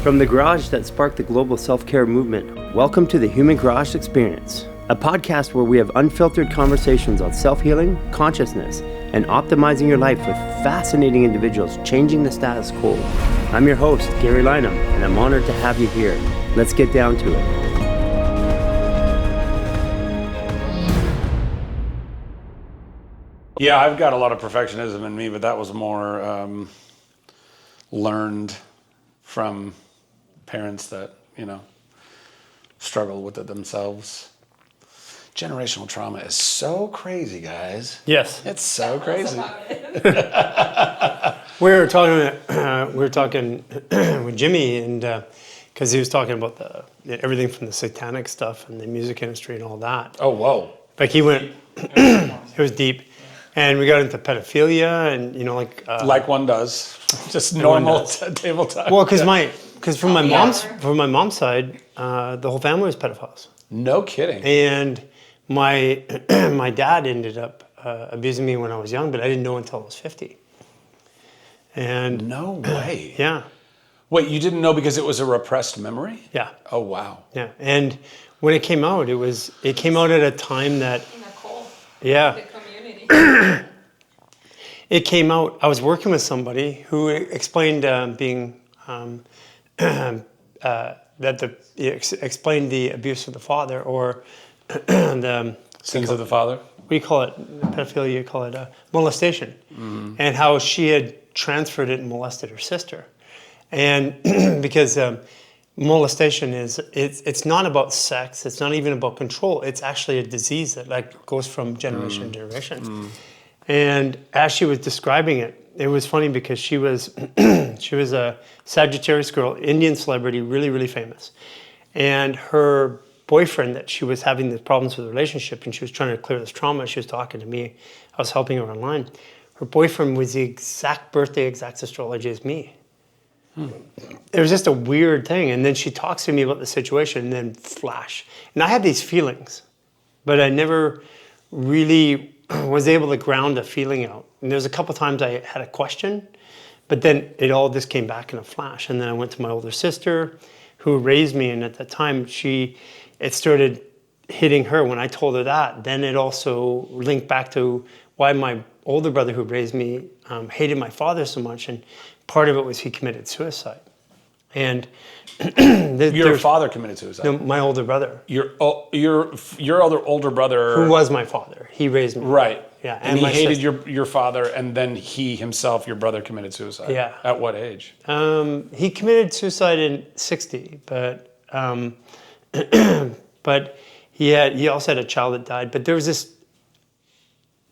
From the garage that sparked the global self-care movement, welcome to the Human Garage Experience, a podcast where we have unfiltered conversations on self-healing, consciousness, and optimizing your life with fascinating individuals changing the status quo. I'm your host, Garry Lineham, and I'm honored to have you here. Let's get down to it. Yeah, I've got a lot of perfectionism in me, but that was more learned from parents that, struggle with it themselves. Generational trauma is so crazy, guys. Yes. It's so crazy. We were talking with Jimmy, and because he was talking about everything from the satanic stuff and the music industry and all that. Oh, whoa. Like he went, it was deep. And we got into pedophilia and, like one does. Just normal table talk. Well, because from my mom's side, the whole family was pedophiles. No kidding. And my my dad ended up abusing me when I was young, but I didn't know until I was 50. And no way. Yeah. Wait, you didn't know because it was a repressed memory? Yeah. Oh, wow. Yeah. And when it came out, it came out at a time that in a cold. Yeah. The community. It came out. I was working with somebody who explained explained the abuse of the father, or the Sins of the father. We call it pedophilia. You call it molestation, and how she had transferred it and molested her sister, and because molestation it's not about sex. It's not even about control. It's actually a disease that goes from generation to generation. And as she was describing it, it was funny because she was a Sagittarius girl, Indian celebrity, really, really famous. And her boyfriend, that she was having the problems with the relationship, and she was trying to clear this trauma. She was talking to me. I was helping her online. Her boyfriend was the exact birthday, exact astrology as me. It was just a weird thing. And then she talks to me about the situation, and then flash. And I had these feelings, but I never really was able to ground a feeling out. And there was a couple of times I had a question, but then it all just came back in a flash. And then I went to my older sister who raised me, and at that time it started hitting her when I told her that. Then it also linked back to why my older brother who raised me hated my father so much, and part of it was he committed suicide. And your father committed suicide? No, my older brother. Your older brother... Who was my father. He raised me. Right. Yeah. And he hated your father, and then he himself, your brother, committed suicide. Yeah. At what age? He committed suicide in 60, but but he also had a child that died. But there was this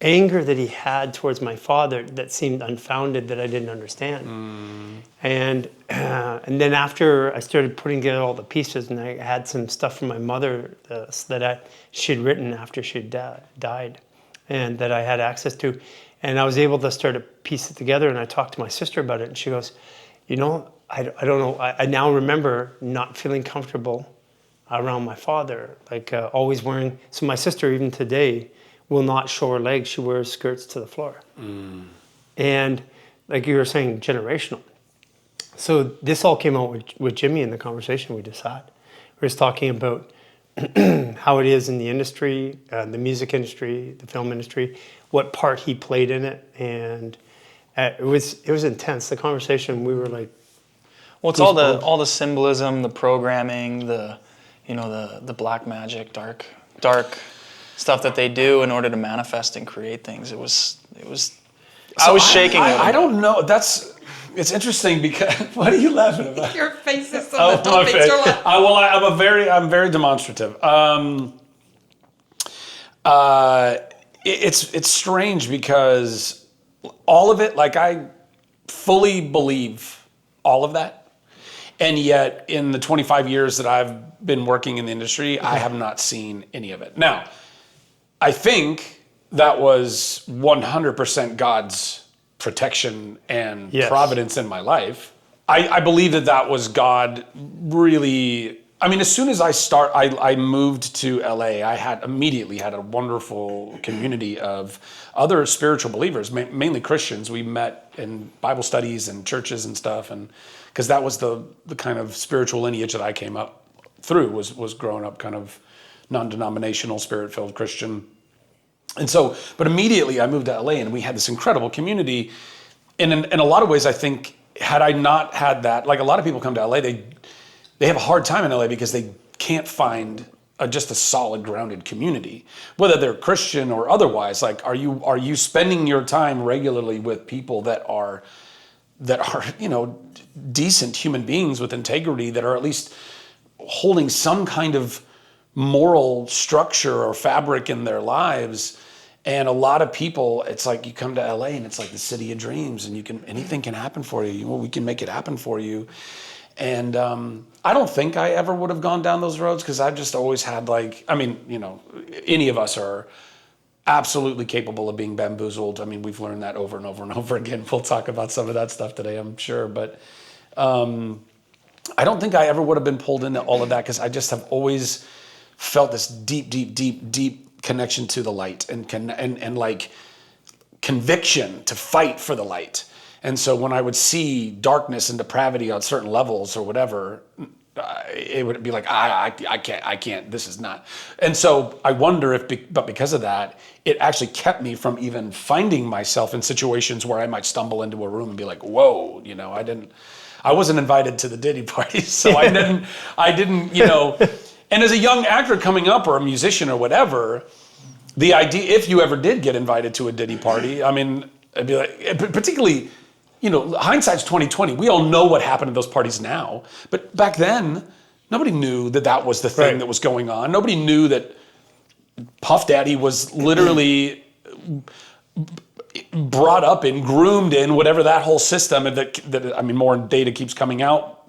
anger that he had towards my father that seemed unfounded, that I didn't understand. And then after I started putting together all the pieces, and I had some stuff from my mother that she'd written after she'd died, and that I had access to, and I was able to start to piece it together. And I talked to my sister about it, and she goes, I don't know, I now remember not feeling comfortable around my father, always wearing, so my sister even today will not show her legs. She wears skirts to the floor. And like you were saying, generational. So this all came out with Jimmy in the conversation we just had. We were just talking about how it is in the industry, the music industry, the film industry, what part he played in it. And it was intense. The conversation, we were like... Well, it's all the symbolism, the programming, the black magic, dark stuff that they do in order to manifest and create things. It was. I was shaking. I don't know. It's interesting because what are you laughing about? Your face is so the face. I'm very demonstrative. It's strange because all of it, I fully believe all of that, and yet in the 25 years that I've been working in the industry, I have not seen any of it. Now, I think that was 100% God's protection and providence in my life. I believe that was God really... I mean, as soon as I moved to LA, I immediately had a wonderful community of other spiritual believers, mainly Christians. We met in Bible studies and churches and stuff, and because that was the kind of spiritual lineage that I came up through, was growing up kind of non-denominational, spirit-filled Christian. And so, but immediately I moved to LA and we had this incredible community. And in a lot of ways, I think, had I not had that, like a lot of people come to LA, they have a hard time in LA because they can't find just a solid, grounded community, whether they're Christian or otherwise. Like, are you spending your time regularly with people that are, decent human beings with integrity, that are at least holding some kind of moral structure or fabric in their lives? And a lot of people, it's like you come to LA and it's like the city of dreams, and anything can happen for you. Well, we can make it happen for you. And I don't think I ever would have gone down those roads, because I've just always had any of us are absolutely capable of being bamboozled. I mean, we've learned that over and over and over again. We'll talk about some of that stuff today, I'm sure. But I don't think I ever would have been pulled into all of that, because I just have always felt this deep, deep, deep, deep connection to the light, and like conviction to fight for the light. And so when I would see darkness and depravity on certain levels or whatever, it would be like, I can't, this is not. And so I wonder but because of that, it actually kept me from even finding myself in situations where I might stumble into a room and be like, whoa, I wasn't invited to the Diddy party, so I didn't, and as a young actor coming up, or a musician or whatever, the idea, if you ever did get invited to a Diddy party, I mean, I'd be like, particularly, hindsight's 2020. We all know what happened at those parties now. But back then, nobody knew that was the thing that was going on. Nobody knew that Puff Daddy was literally brought up and groomed in whatever that whole system that more data keeps coming out.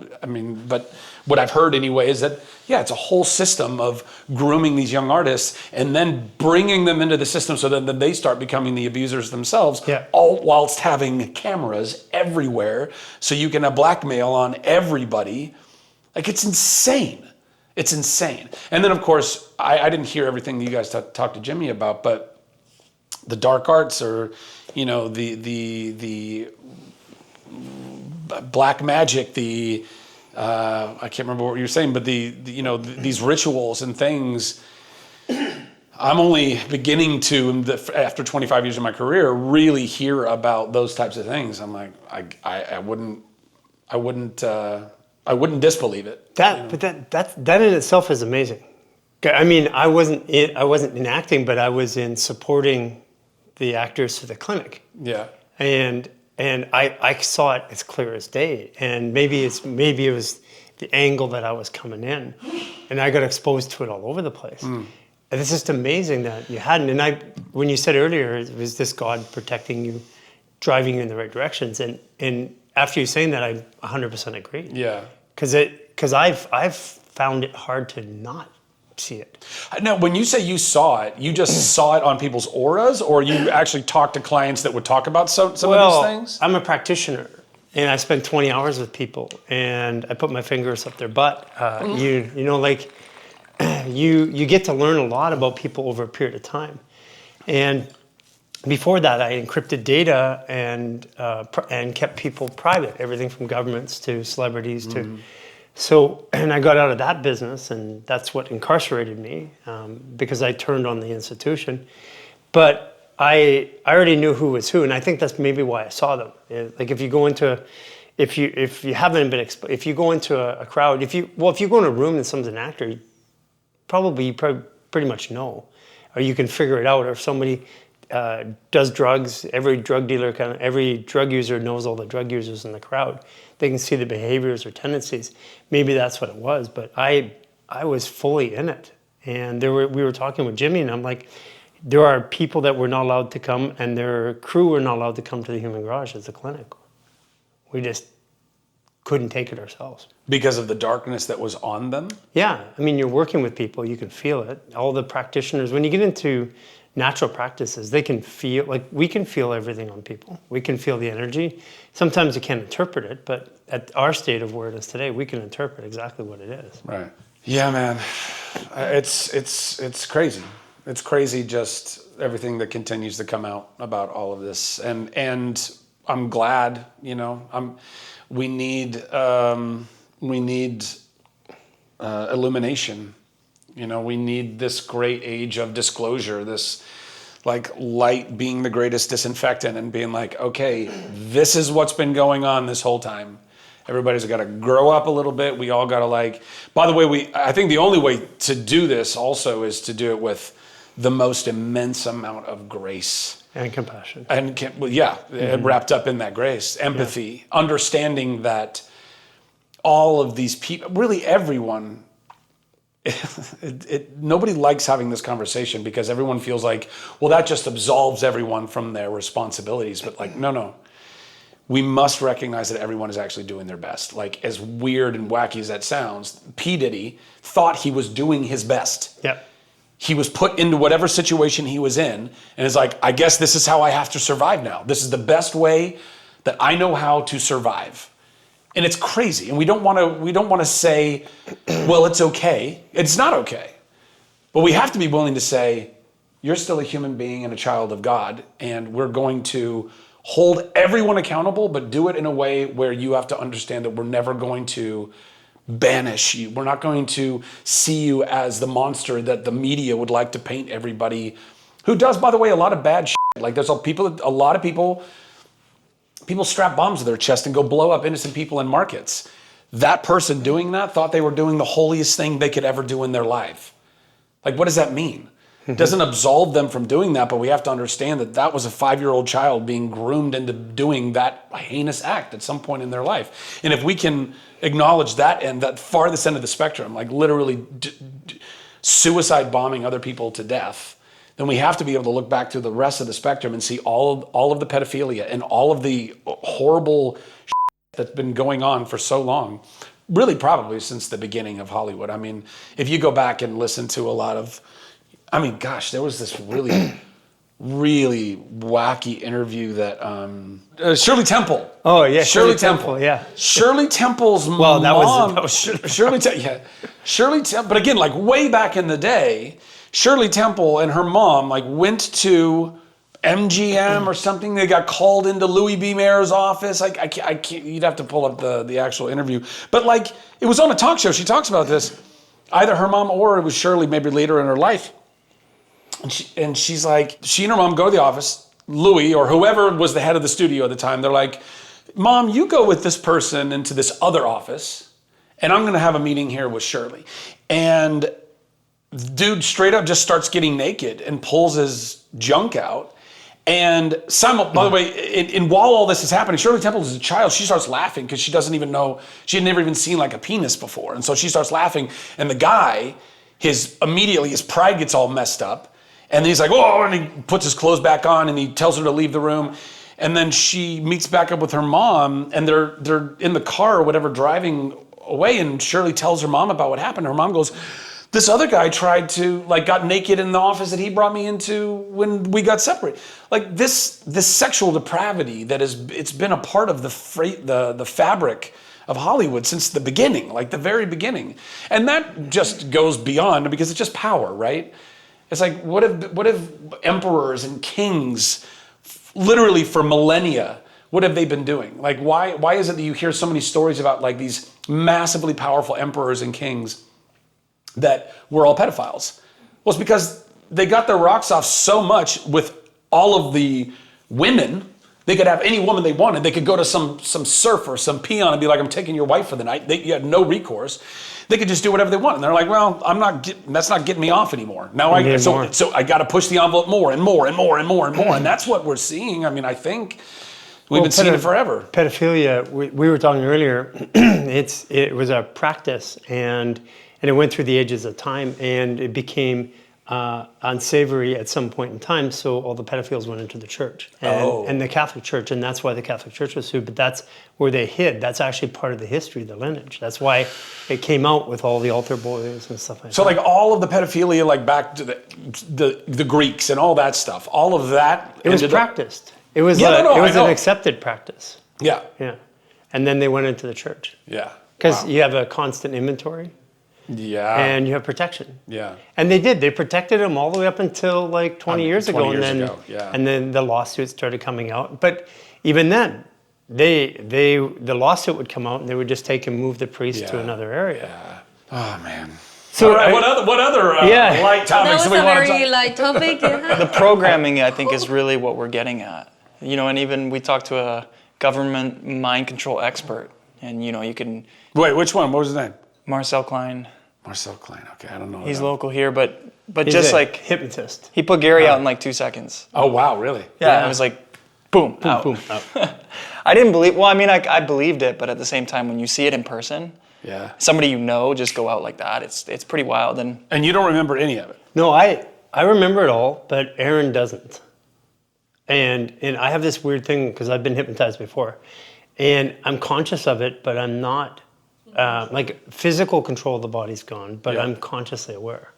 But what I've heard anyway is that, it's a whole system of grooming these young artists and then bringing them into the system so that then they start becoming the abusers themselves, all whilst having cameras everywhere so you can have blackmail on everybody. Like, it's insane. It's insane. And then, of course, I didn't hear everything that you guys talked to Jimmy about, but the dark arts, or, the black magic, I can't remember what you were saying, but these rituals and things, I'm only beginning to, after 25 years of my career, really hear about those types of things. I'm like, I wouldn't disbelieve it. But that in itself is amazing. I mean, I wasn't in acting, but I was in supporting the actors to the clinic. Yeah. And I saw it as clear as day. And maybe it was the angle that I was coming in, and I got exposed to it all over the place. And it's just amazing that you hadn't. And when you said earlier, it was this God protecting you, driving you in the right directions. And after you saying that, I 100% agree. Yeah. Because I've found it hard to not see it. Now, when you say you saw it, you just saw it on people's auras, or you actually talked to clients that would talk about some of these things? I'm a practitioner, and I spend 20 hours with people, and I put my fingers up their butt. You get to learn a lot about people over a period of time. And before that, I encrypted data and kept people private, everything from governments to celebrities to. So, and I got out of that business, and that's what incarcerated me, because I turned on the institution. But I already knew who was who, and I think that's maybe why I saw them. Like, if you go into, if you haven't been if you go into a crowd, if you go in a room and someone's an actor, you probably pretty much know, or you can figure it out. Or if somebody does drugs, every drug user knows all the drug users in the crowd. They can see the behaviors or tendencies. Maybe that's what it was, but I was fully in it. And we were talking with Jimmy, and I'm like, there are people that were not allowed to come, and their crew were not allowed to come to the Human Garage as a clinic. We just couldn't take it ourselves. Because of the darkness that was on them? Yeah, I mean, you're working with people, you can feel it. All the practitioners, when you get into natural practices, they can feel, like, we can feel everything on people. We can feel the energy. Sometimes you can't interpret it, but at our state of where it is today, we can interpret exactly what it is. Right. Yeah, man. It's crazy. It's crazy, just everything that continues to come out about all of this. And I'm glad, we need illumination. We need this great age of disclosure, this like light being the greatest disinfectant and being like, okay, this is what's been going on this whole time. Everybody's got to grow up a little bit. We all got to by the way, I think the only way to do this also is to do it with the most immense amount of grace. And compassion. And wrapped up in that grace, empathy, understanding that all of these people, really everyone, nobody likes having this conversation because everyone feels like, well, that just absolves everyone from their responsibilities. But no. We must recognize that everyone is actually doing their best. As weird and wacky as that sounds, P. Diddy thought he was doing his best. Yep. He was put into whatever situation he was in and is like, I guess this is how I have to survive now. This is the best way that I know how to survive. And it's crazy. And we don't want to say, well, it's okay. It's not okay. But we have to be willing to say, you're still a human being and a child of God, and we're going to hold everyone accountable, but do it in a way where you have to understand that we're never going to banish you. We're not going to see you as the monster that the media would like to paint everybody, who does, by the way, a lot of bad shit. There's a lot of people strap bombs to their chest and go blow up innocent people in markets. That person doing that thought they were doing the holiest thing they could ever do in their life. What does that mean? It doesn't absolve them from doing that, but we have to understand that that was a 5-year-old child being groomed into doing that heinous act at some point in their life. And if we can acknowledge that and that farthest end of the spectrum, literally suicide bombing other people to death, then we have to be able to look back to the rest of the spectrum and see all of the pedophilia and all of the horrible that's been going on for so long, really probably since the beginning of Hollywood. I mean, if you go back and listen to a lot of, there was this really, really wacky interview that Shirley Temple. Oh yeah, Shirley Temple. Yeah. Shirley Temple's Well, that mom. was Shirley Temple. Yeah, Shirley Temple. But again, way back in the day, Shirley Temple and her mom went to MGM or something. They got called into Louis B. Mayer's office. I can't. You'd have to pull up the actual interview. But it was on a talk show. She talks about this. Either her mom or it was Shirley, maybe later in her life. And she's like, she and her mom go to the office. Louis or whoever was the head of the studio at the time, they're like, Mom, you go with this person into this other office, and I'm going to have a meeting here with Shirley. And dude straight up just starts getting naked and pulls his junk out. And by the way, while all this is happening, Shirley Temple is a child. She starts laughing because she doesn't even know, she had never even seen a penis before. And so she starts laughing. And the guy, his pride gets all messed up. And then he's like, oh, and he puts his clothes back on and he tells her to leave the room. And then she meets back up with her mom and they're in the car or whatever driving away. And Shirley tells her mom about what happened. Her mom goes, this other guy tried to, got naked in the office that he brought me into when we got separated. This sexual depravity that it's been a part of the fabric of Hollywood since the beginning, the very beginning. And that just goes beyond because it's just power, right? It's what if emperors and kings, literally for millennia, what have they been doing? Why is it that you hear so many stories about these massively powerful emperors and kings that were all pedophiles? Well, it's because they got their rocks off so much with all of the women. They could have any woman they wanted. They could go to some surfer, some peon and be like, I'm taking your wife for the night. You had no recourse. They could just do whatever they want. And they're like, well, that's not getting me off anymore. Now so I got to push the envelope more and more and more and more and more. And that's what we're seeing. I think we've been seeing it forever. Pedophilia, we were talking earlier, it was a practice and it went through the ages of time and it became unsavory at some point in time, so all the pedophiles went into the church and the Catholic Church, and that's why the Catholic Church was sued, but that's where they hid. That's actually part of the history, the lineage. That's why it came out with all the altar boys and stuff like that. So all of the pedophilia, back to the Greeks and all that stuff, all of that. It was practiced. It was an accepted practice. Yeah. Yeah. And then they went into the church. Yeah. Because you have a constant inventory. Yeah. and you have protection. Yeah. And they did. They protected him all the way up until like 20 years 20 ago, years and then ago, yeah. and then the lawsuits started coming out. But even then, the lawsuit would come out, and they would just take and move the priest to Yeah. another area. Yeah. Oh man. So All right, what other Yeah. light That topics was do we a want to very talk? light topic. Yeah. The programming, I think, is really what we're getting at. You know, and even we talked to a government mind control expert, and you know, you can Wait, which one? What was his name? Marcel Klein. Marcel Klein. Okay, I don't know. He's that. local here, but He's just a like hypnotist. he put Garry out in like 2 seconds. Oh wow, really? Yeah, it was like boom, out. Boom, out. I didn't believe. Well, I mean, I believed it, but at the same time, when you see it in person, Yeah. somebody you know just go out like that, it's pretty wild. And you don't remember any of it? No, I remember it all, but Aaron doesn't. And I have this weird thing because I've been hypnotized before, and I'm conscious of it, but I'm not like physical control of the body's gone, but Yeah. I'm consciously aware.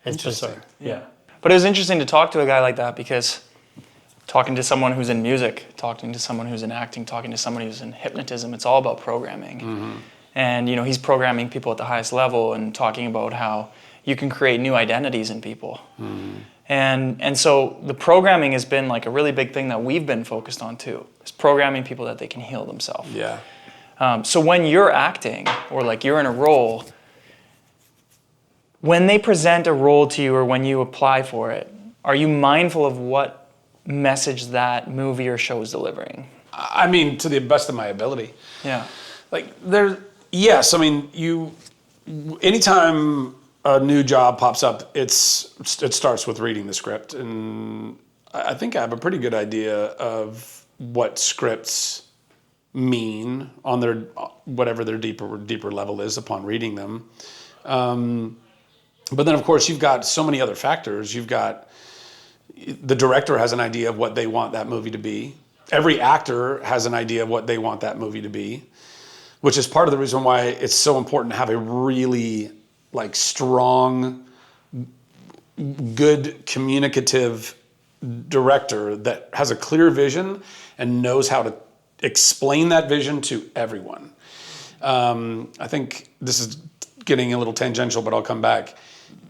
It's Interesting. bizarre. Yeah. But it was interesting to talk to a guy like that because talking to someone who's in music, talking to someone who's in acting, talking to somebody who's in hypnotism, it's all about programming. And you know, he's programming people at the highest level and talking about how you can create new identities in people. And so the programming has been like a really big thing that we've been focused on too. Is programming people that they can heal themselves. Yeah. So when you're acting or like you're in a role, when they present a role to you or when you apply for it, are you mindful of what message that movie or show is delivering? I mean, to the best of my ability. Yeah. Like yes, I mean, anytime a new job pops up, it starts with reading the script, and I think I have a pretty good idea of what scripts mean on their whatever their deeper level is upon reading them. But then, of course, you've got so many other factors. You've got the director has an idea of what they want that movie to be. Every actor has an idea of what they want that movie to be, which is part of the reason why it's so important to have a really like strong, good communicative director that has a clear vision and knows how to explain that vision to everyone. I think this is getting a little tangential, but I'll come back.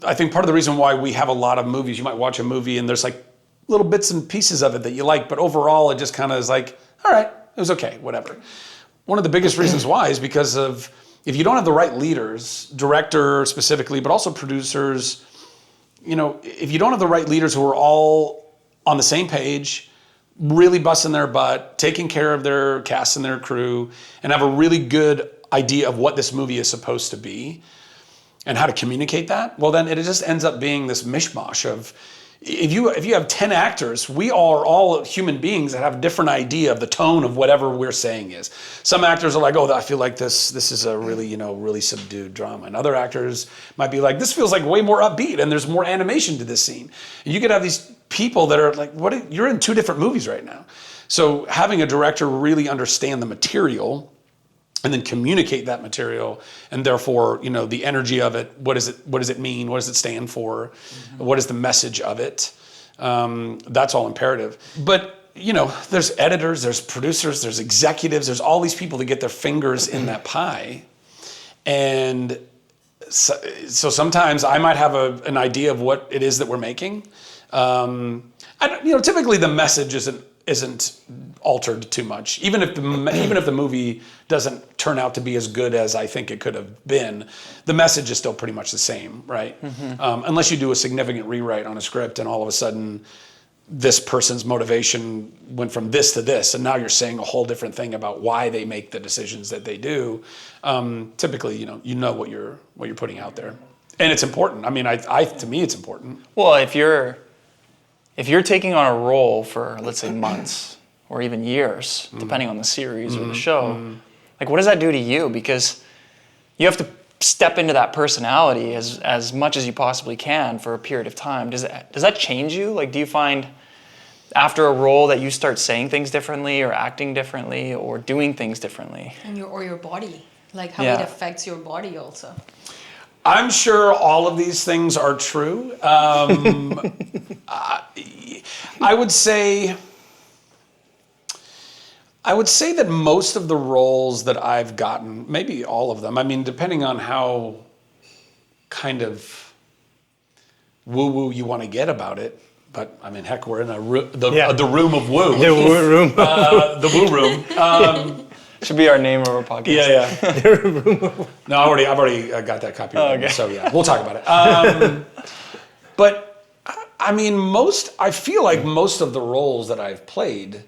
I think part of the reason why we have a lot of movies, you might watch a movie and there's like little bits and pieces of it that you like, but overall it just kind of is like, all right, it was okay, whatever. One of the biggest reasons why is because of if you don't have the right leaders, director specifically, but also producers, you know, if you don't have the right leaders who are all on the same page, really busting their butt, taking care of their cast and their crew, and have a really good idea of what this movie is supposed to be and how to communicate that, well, then it just ends up being this mishmash of, if you have 10 actors, we are all human beings that have a different idea of the tone of whatever we're saying is. Some actors are like, oh, I feel like this is a really, really subdued drama. And other actors might be like, this feels like way more upbeat and there's more animation to this scene. And you could have these people that are like, you're in two different movies right now. So having a director really understand the material and then communicate that material, and therefore, the energy of it. What does it mean? What does it stand for? Mm-hmm. What is the message of it? That's all imperative. But there's editors, there's producers, there's executives, there's all these people that get their fingers in that pie, and so sometimes I might have an idea of what it is that we're making. Typically the message isn't altered too much. Even if the movie doesn't turn out to be as good as I think it could have been, the message is still pretty much the same, right? Mm-hmm. Unless you do a significant rewrite on a script and all of a sudden this person's motivation went from this to this, and now you're saying a whole different thing about why they make the decisions that they do. Typically, you know what you're putting out there, and it's important. I mean, to me, it's important. Well, if you're taking on a role for, let's say, months or even years, depending on the series or the show, like what does that do to you? Because you have to step into that personality as much as you possibly can for a period of time. Does that change you? Like, do you find after a role that you start saying things differently or acting differently or doing things differently? And your body, like how it affects your body also. I'm sure all of these things are true. I would say that most of the roles that I've gotten, maybe all of them, I mean, depending on how kind of woo-woo you want to get about it. But I mean, heck, we're in the room of woo. The woo room. The woo room. Should be our name of our podcast. Yeah. No, I've already got that copyright. Okay. So yeah, we'll talk about it. But I mean, I feel like most of the roles that I've played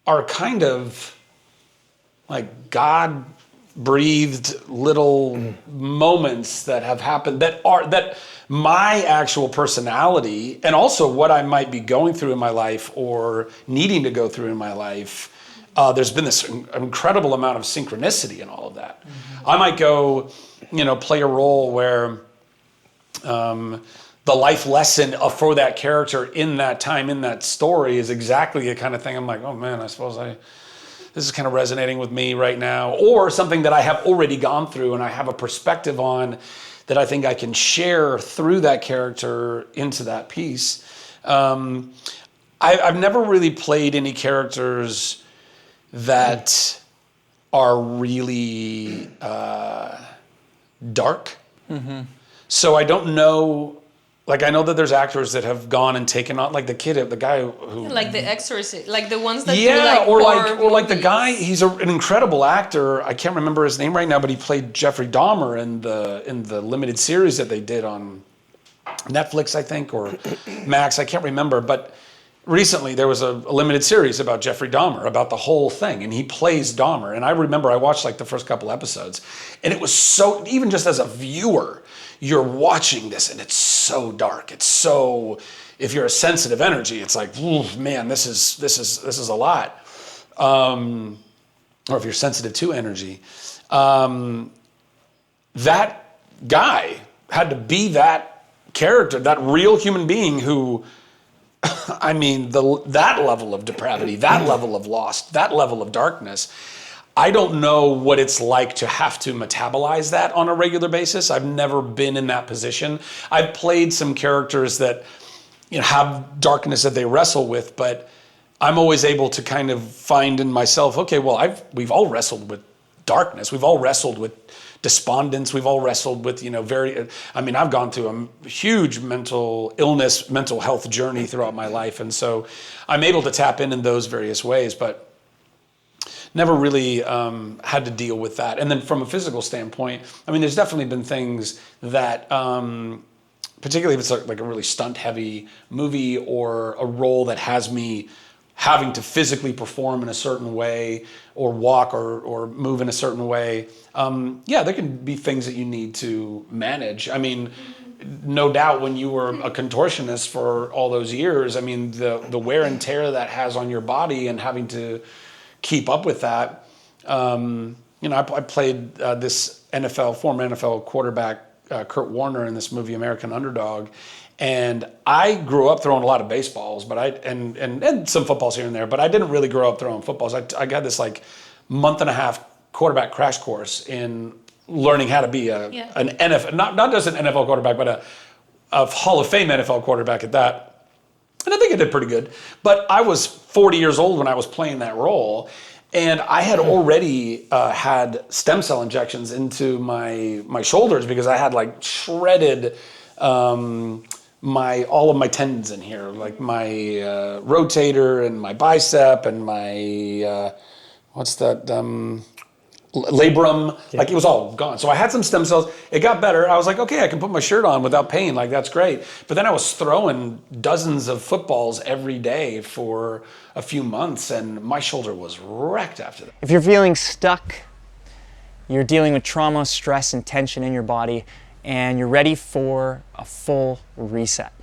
are kind of like God breathed little moments that have happened that my actual personality and also what I might be going through in my life or needing to go through in my life. There's been this incredible amount of synchronicity in all of that. Mm-hmm. I might go, play a role where the life lesson for that character in that time, in that story is exactly the kind of thing I'm like, oh man, I suppose this is kind of resonating with me right now. Or something that I have already gone through and I have a perspective on that I think I can share through that character into that piece. I've never really played any characters that are really dark. Mm-hmm. So I don't know, like I know that there's actors that have gone and taken on, like the guy who... Like the Exorcist, like the ones that or like the guy, he's an incredible actor. I can't remember his name right now, but he played Jeffrey Dahmer in the limited series that they did on Netflix, I think, or Max, I can't remember, but recently there was a limited series about Jeffrey Dahmer, about the whole thing, and he plays Dahmer. And I remember I watched like the first couple episodes, and it was so, even just as a viewer, you're watching this and it's so dark. It's so, if you're a sensitive energy, it's like, man, this is a lot. Or if you're sensitive to energy, that guy had to be that character, that real human being who, I mean, that level of depravity, that level of loss, that level of darkness, I don't know what it's like to have to metabolize that on a regular basis. I've never been in that position. I've played some characters that have darkness that they wrestle with, but I'm always able to kind of find in myself, okay, well, we've all wrestled with darkness. We've all wrestled with despondence. We've all wrestled with, I've gone through a huge mental illness, mental health journey throughout my life. And so I'm able to tap in those various ways, but never really had to deal with that. And then from a physical standpoint, I mean, there's definitely been things that, particularly if it's like a really stunt-heavy movie or a role that has me having to physically perform in a certain way or walk or move in a certain way, there can be things that you need to manage. I mean, no doubt when you were a contortionist for all those years, I mean, the wear and tear that has on your body and having to keep up with that. I played this former NFL quarterback, Kurt Warner, in this movie American Underdog, and I grew up throwing a lot of baseballs, but and some footballs here and there, but I didn't really grow up throwing footballs. I got this like month and a half quarterback crash course in learning how to be an NFL, not just an NFL quarterback, but a Hall of Fame NFL quarterback at that. And I think I did pretty good. But I was 40 years old when I was playing that role. And I had already had stem cell injections into my shoulders because I had like shredded all of my tendons in here, like my rotator and my bicep and my, labrum, like it was all gone. So I had some stem cells. It got better. I was like, okay, I can put my shirt on without pain. Like, that's great. But then I was throwing dozens of footballs every day for a few months, and my shoulder was wrecked after that. If you're feeling stuck, you're dealing with trauma, stress, and tension in your body, and you're ready for a full reset,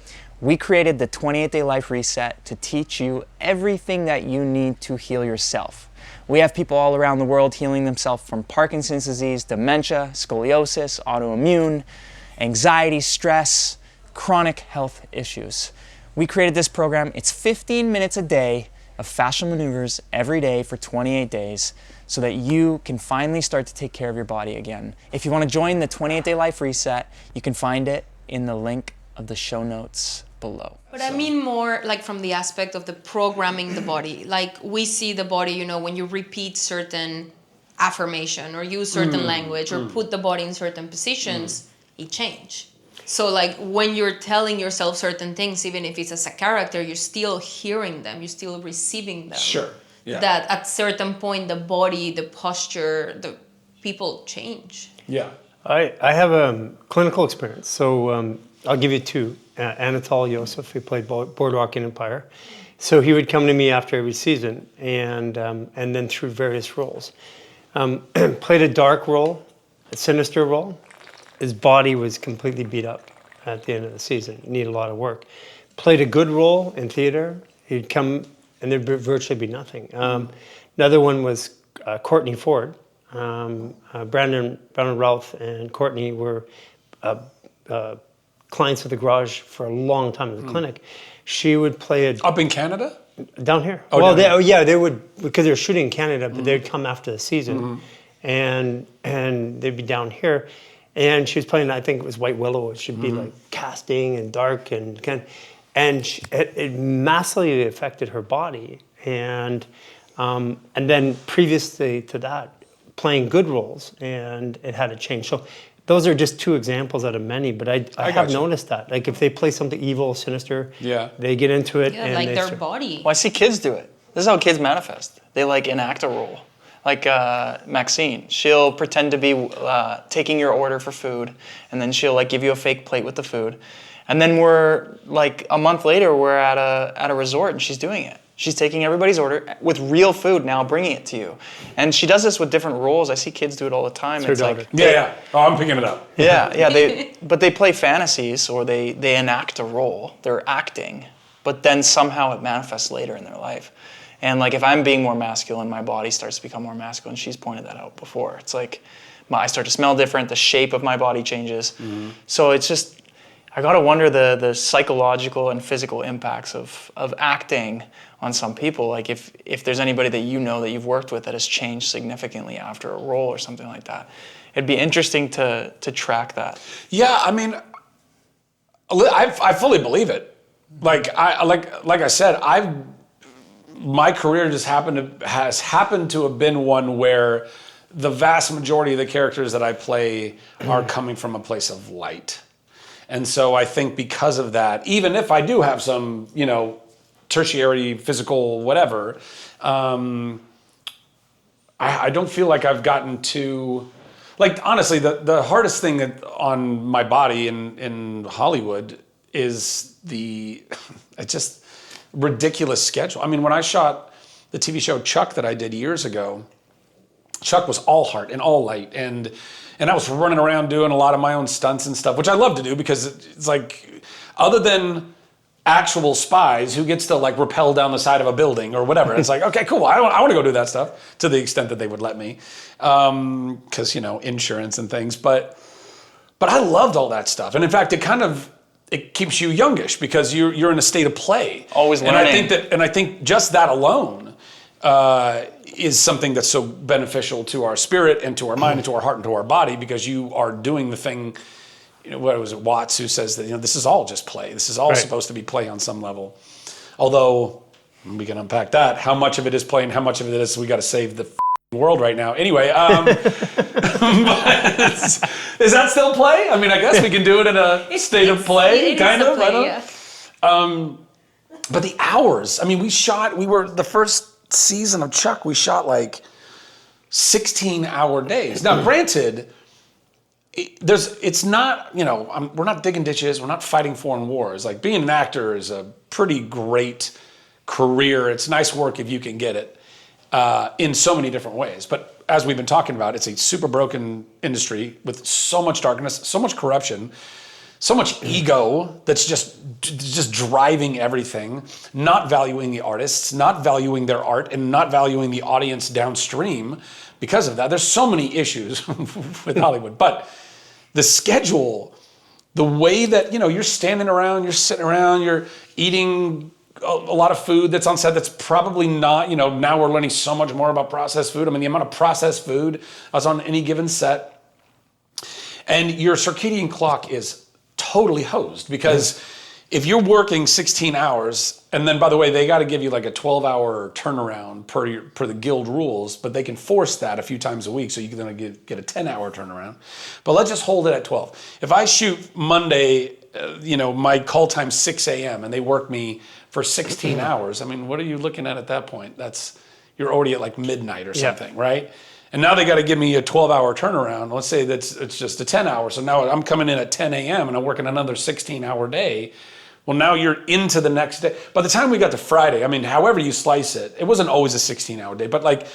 we created the 28-Day Life Reset to teach you everything that you need to heal yourself. We have people all around the world healing themselves from Parkinson's disease, dementia, scoliosis, autoimmune, anxiety, stress, chronic health issues. We created this program. It's 15 minutes a day of fascial maneuvers every day for 28 days so that you can finally start to take care of your body again. If you want to join the 28-Day Life Reset, you can find it in the link of the show notes below. But I mean more like from the aspect of the programming the body. Like we see the body, when you repeat certain affirmation or use certain language or put the body in certain positions, a change. So like when you're telling yourself certain things, even if it's as a character, you're still hearing them, you're still receiving them. Sure. Yeah. That at certain point, the body, the posture, the people change. Yeah. I have a clinical experience, so I'll give you two. Anatol Yosef, who played Boardwalk Empire. So he would come to me after every season, and then through various roles. Played a dark role, a sinister role. His body was completely beat up at the end of the season. Needed a lot of work. Played a good role in theater. He'd come, and there'd virtually be nothing. Another one was Courtney Ford. Brandon Routh and Courtney were clients of the Garage for a long time in the clinic. She would play Up in Canada? down here. Oh, Well, down here. they would, because they were shooting in Canada, but they'd come after the season, and they'd be down here. And she was playing, I think it was White Willow. It should be like casting and dark it massively affected her body. And then previously to that, playing good roles, and it had to change. So those are just two examples out of many, but I have gotcha. noticed that. Like if they play something evil, sinister, Yeah. they get into it. Yeah, and like they their start- body. Well, I see kids do it. This is how kids manifest. They like enact a role. Like Maxine, she'll pretend to be taking your order for food, and then she'll like give you a fake plate with the food, and then we're like a month later, we're at a resort, and she's doing it. She's taking everybody's order with real food now, bringing it to you, and she does this with different roles. I see kids do it all the time. her It's daughter. like Yeah. Oh, I'm picking it up. yeah. They play fantasies, or they enact a role. They're acting, but then somehow it manifests later in their life. And like if I'm being more masculine, my body starts to become more masculine. She's pointed that out before. It's like I start to smell different. The shape of my body changes. So it's just I gotta wonder the psychological and physical impacts of acting on some people. Like if there's anybody that you know that you've worked with that has changed significantly after a role or something like that. It'd be interesting to track that. Yeah, I mean, I fully believe it. Like I said, my career just has happened to have been one where the vast majority of the characters that I play are coming from a place of light. And so I think because of that, even if I do have some, tertiary physical whatever, I don't feel like I've gotten to, like, honestly, the hardest thing on my body in Hollywood is it's just ridiculous schedule. I mean, when I shot the TV show Chuck that I did years ago, Chuck was all heart and all light, and I was running around doing a lot of my own stunts and stuff, which I love to do because it's like, other than actual spies, who gets to like rappel down the side of a building or whatever, it's like, okay, cool, I want to go do that stuff to the extent that they would let me, because insurance and things. But I loved all that stuff, and in fact, it keeps you youngish because you're in a state of play. Always learning. And I think just that alone is something that's so beneficial to our spirit and to our mind and to our heart and to our body, because you are doing the thing. What was it, Watts, who says that this is all just play. This is all supposed to be play on some level. Although we can unpack that. How much of it is play and how much of it is we got to save the world right now. Anyway, is that still play? I mean, I guess we can do it in a state of play, kind of. Play, yeah. But the hours. I mean, we were the first season of Chuck. We shot like 16-hour days. Now, granted, it's not. We're not digging ditches. We're not fighting foreign wars. Like, being an actor is a pretty great career. It's nice work if you can get it. In so many different ways. But as we've been talking about, it's a super broken industry with so much darkness, so much corruption, so much ego that's just driving everything, not valuing the artists, not valuing their art, and not valuing the audience downstream because of that. There's so many issues with Hollywood. But the schedule, the way that, you're standing around, you're sitting around, you're eating a lot of food that's on set that's probably not, now we're learning so much more about processed food. I mean, the amount of processed food that's on any given set. And your circadian clock is totally hosed because if you're working 16 hours, and then by the way, they got to give you like a 12-hour turnaround per the guild rules, but they can force that a few times a week, so you can then get a 10-hour turnaround. But let's just hold it at 12. If I shoot Monday, my call time's 6 a.m. and they work me for 16 hours, I mean, what are you looking at that point? You're already at like midnight or something, right? And now they got to give me a 12-hour turnaround. Let's say it's just a 10-hour. So now I'm coming in at 10 a.m. and I'm working another 16-hour day. Well, now you're into the next day. By the time we got to Friday, I mean, however you slice it, it wasn't always a 16-hour day, but like,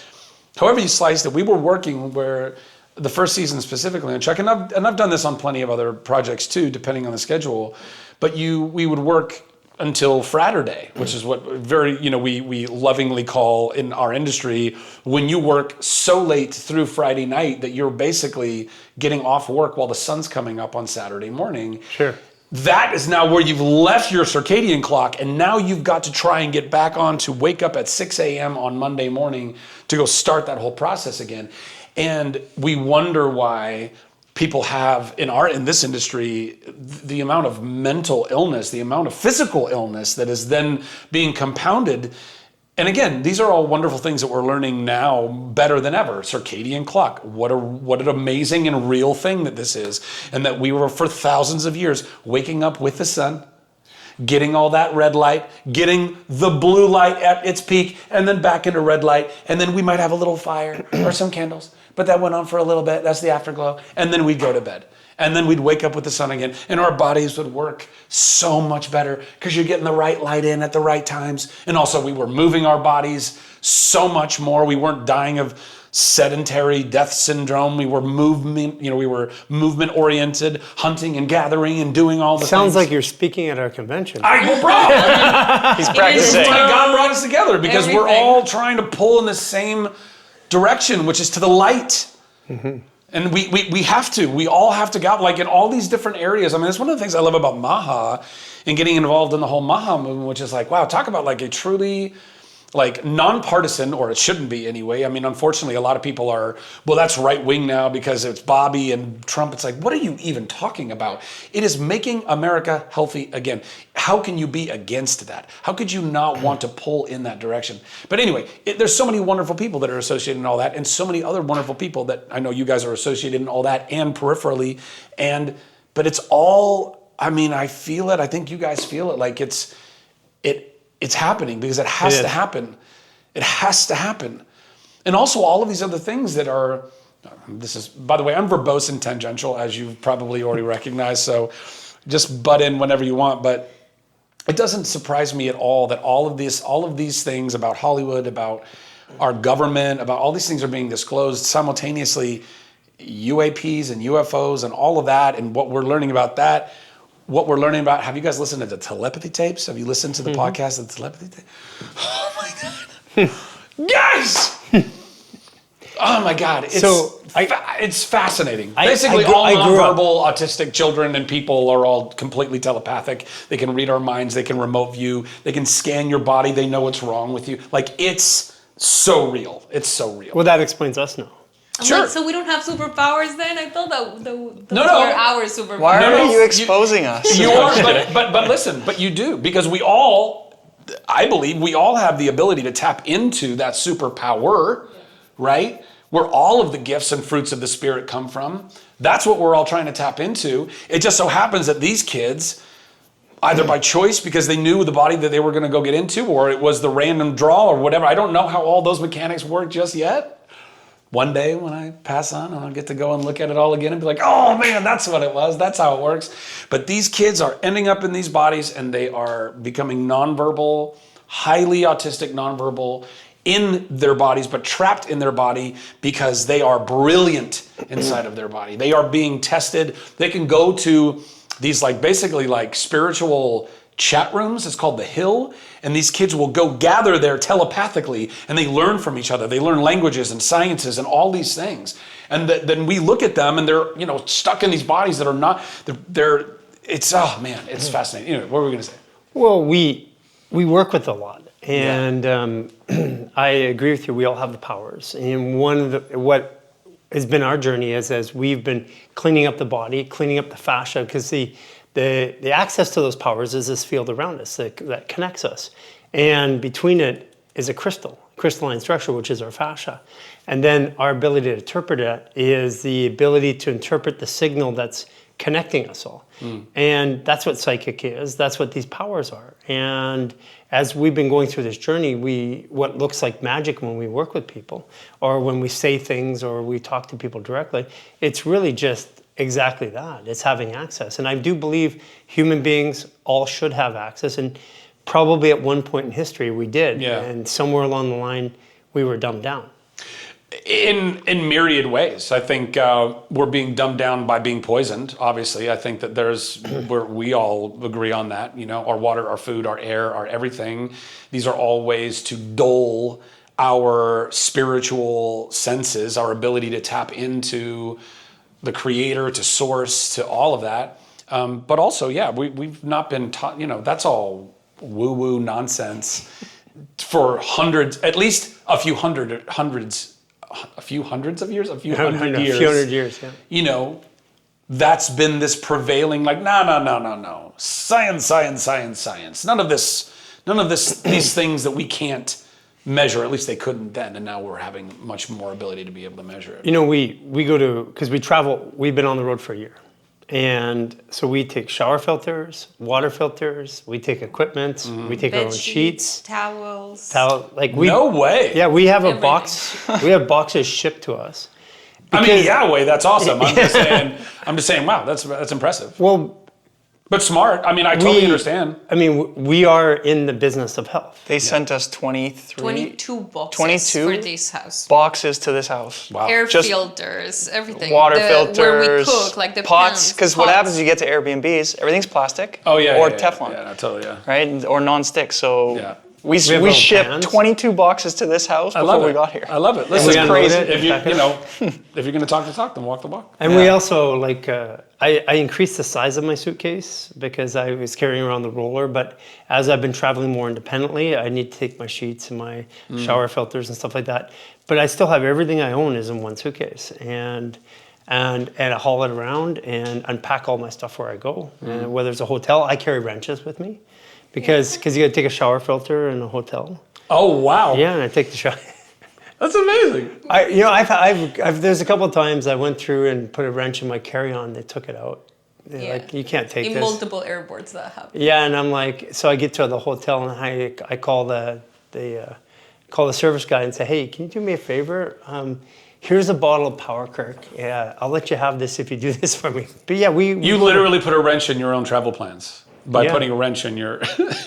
however you sliced it, we were working where the first season specifically on Chuck, and I've done this on plenty of other projects too, depending on the schedule. But we would work until Friday, which is what we lovingly call in our industry when you work so late through Friday night that you're basically getting off work while the sun's coming up on Saturday morning. Sure. That is now where you've left your circadian clock, and now you've got to try and get back on to wake up at 6 a.m. on Monday morning to go start that whole process again. And we wonder why people have in this industry the amount of mental illness, the amount of physical illness that is then being compounded. And again, these are all wonderful things that we're learning now better than ever. Circadian clock, what an amazing and real thing that this is. And that we were for thousands of years waking up with the sun, getting all that red light, getting the blue light at its peak, and then back into red light. And then we might have a little fire or some candles, but that went on for a little bit. That's the afterglow. And then we'd go to bed. And then we'd wake up with the sun again, and our bodies would work so much better because you're getting the right light in at the right times. And also we were moving our bodies so much more. We weren't dying of sedentary death syndrome. We were movement oriented, hunting and gathering and doing all the things. Sounds like you're speaking at our convention. He's practicing. That's why God brought us together, because we're Everything. all trying to pull in the same direction, which is to the light. Mm-hmm. And we have to. We all have to go, like in all these different areas. I mean, it's one of the things I love about Maha and getting involved in the whole Maha movement, which is like, wow, talk about like a truly like nonpartisan, or it shouldn't be anyway. I mean, unfortunately, a lot of people are, well, that's right wing now because it's Bobby and Trump. It's like, what are you even talking about? It is making America healthy again. How can you be against that? How could you not want to pull in that direction? But anyway, there's so many wonderful people that are associated in all that, and so many other wonderful people that I know you guys are associated in all that and peripherally. But it's all, I mean, I feel it. I think you guys feel it. Like it's happening because it has to happen. It has to happen. And also all of these other things that are, this is, by the way, I'm verbose and tangential, as you've probably already recognized, so just butt in whenever you want. But it doesn't surprise me at all that all of these things about Hollywood, about our government, about all these things are being disclosed simultaneously. UAPs and UFOs and all of that, and what we're learning about that. What we're learning about, have you guys listened to the telepathy tapes? Have you listened to the podcast of the telepathy tape? Oh my God. Guys! Oh my God. It's fascinating. Basically, all nonverbal autistic children and people are all completely telepathic. They can read our minds. They can remote view. They can scan your body. They know what's wrong with you. Like, it's so real. It's so real. Well, that explains us now. Sure. Like, so we don't have superpowers then? I thought that those were No. our superpowers. Why are you exposing us? You are, but listen, but you do, because I believe we all have the ability to tap into that superpower, right? Where all of the gifts and fruits of the Spirit come from. That's what we're all trying to tap into. It just so happens that these kids, either by choice because they knew the body that they were going to go get into, or it was the random draw or whatever. I don't know how all those mechanics work just yet. One day when I pass on, I'll get to go and look at it all again and be like, oh man, that's what it was. That's how it works. But these kids are ending up in these bodies and they are becoming nonverbal, highly autistic nonverbal in their bodies, but trapped in their body because they are brilliant inside of their body. They are being tested. They can go to these basically spiritual chat rooms. It's called The Hill. And these kids will go gather there telepathically and they learn from each other. They learn languages and sciences and all these things. And then we look at them and they're, stuck in these bodies that are not, it's fascinating. Anyway, what were we going to say? Well, we work with a lot. And I agree with you. We all have the powers. And what has been our journey is as we've been cleaning up the body, cleaning up the fascia, because the the access to those powers is this field around us that connects us. And between it is a crystalline structure, which is our fascia. And then our ability to interpret it is the ability to interpret the signal that's connecting us all. And that's what psychic is. That's what these powers are. And as we've been going through this journey, what looks like magic when we work with people, or when we say things, or we talk to people directly, it's really just exactly that. It's having access. And I do believe human beings all should have access. And probably at one point in history we did. Yeah. And somewhere along the line we were dumbed down. In myriad ways. I think we're being dumbed down by being poisoned, obviously. I think that we all agree on that. You know, our water, our food, our air, our everything. These are all ways to dull our spiritual senses, our ability to tap into the creator, to source, to all of that. But also, yeah, we've not been taught, you know, that's all woo-woo nonsense for hundreds, at least a few hundred years, yeah. You know, that's been this prevailing, like, no. Science. None of this, these things that we can't measure, at least they couldn't then, and now we're having much more ability to be able to measure it. You know, we go to, because we travel, we've been on the road for a year. And so we take shower filters, water filters, we take equipment, we take our own sheets, towels. No way. Yeah, we have Everything. we have boxes shipped to us. I mean, Yahweh, that's awesome. I'm just saying, wow, that's impressive. Well, But smart. I mean, I totally understand. I mean, we are in the business of health. They sent us 22 boxes for this house. boxes to this house. Wow. Air Just filters, everything. Water Where we filters, cook, like the pots. Because what pots. happens is you get to Airbnbs, everything's plastic. Oh, yeah. Or yeah, Teflon. Yeah, no, totally, yeah. Right? Or non-stick. So Yeah. we have little shipped pans. 22 boxes to this house before we got here. I love it. we Listen, unload crazy. it, If you pack it. know, if you're going to talk, then walk the walk. And we also, I increased the size of my suitcase because I was carrying around the roller. But as I've been traveling more independently, I need to take my sheets and my shower filters and stuff like that. But I still have everything I own is in one suitcase. And I haul it around and unpack all my stuff where I go. And whether it's a hotel, I carry wrenches with me because you got to take a shower filter in a hotel. Oh, wow. Yeah, and I take the shower. That's amazing. I've there's a couple of times I went through and put a wrench in my carry-on. They took it out. They're Yeah. like, you can't take In this. multiple airports that happen. Yeah, and I'm like, so I get to the hotel and I call call the service guy and say, hey, can you do me a favor? Here's a bottle of Power Kirk. Yeah, I'll let you have this if you do this for me. But yeah, You literally put a wrench in your own travel plans by Yeah. putting a wrench in your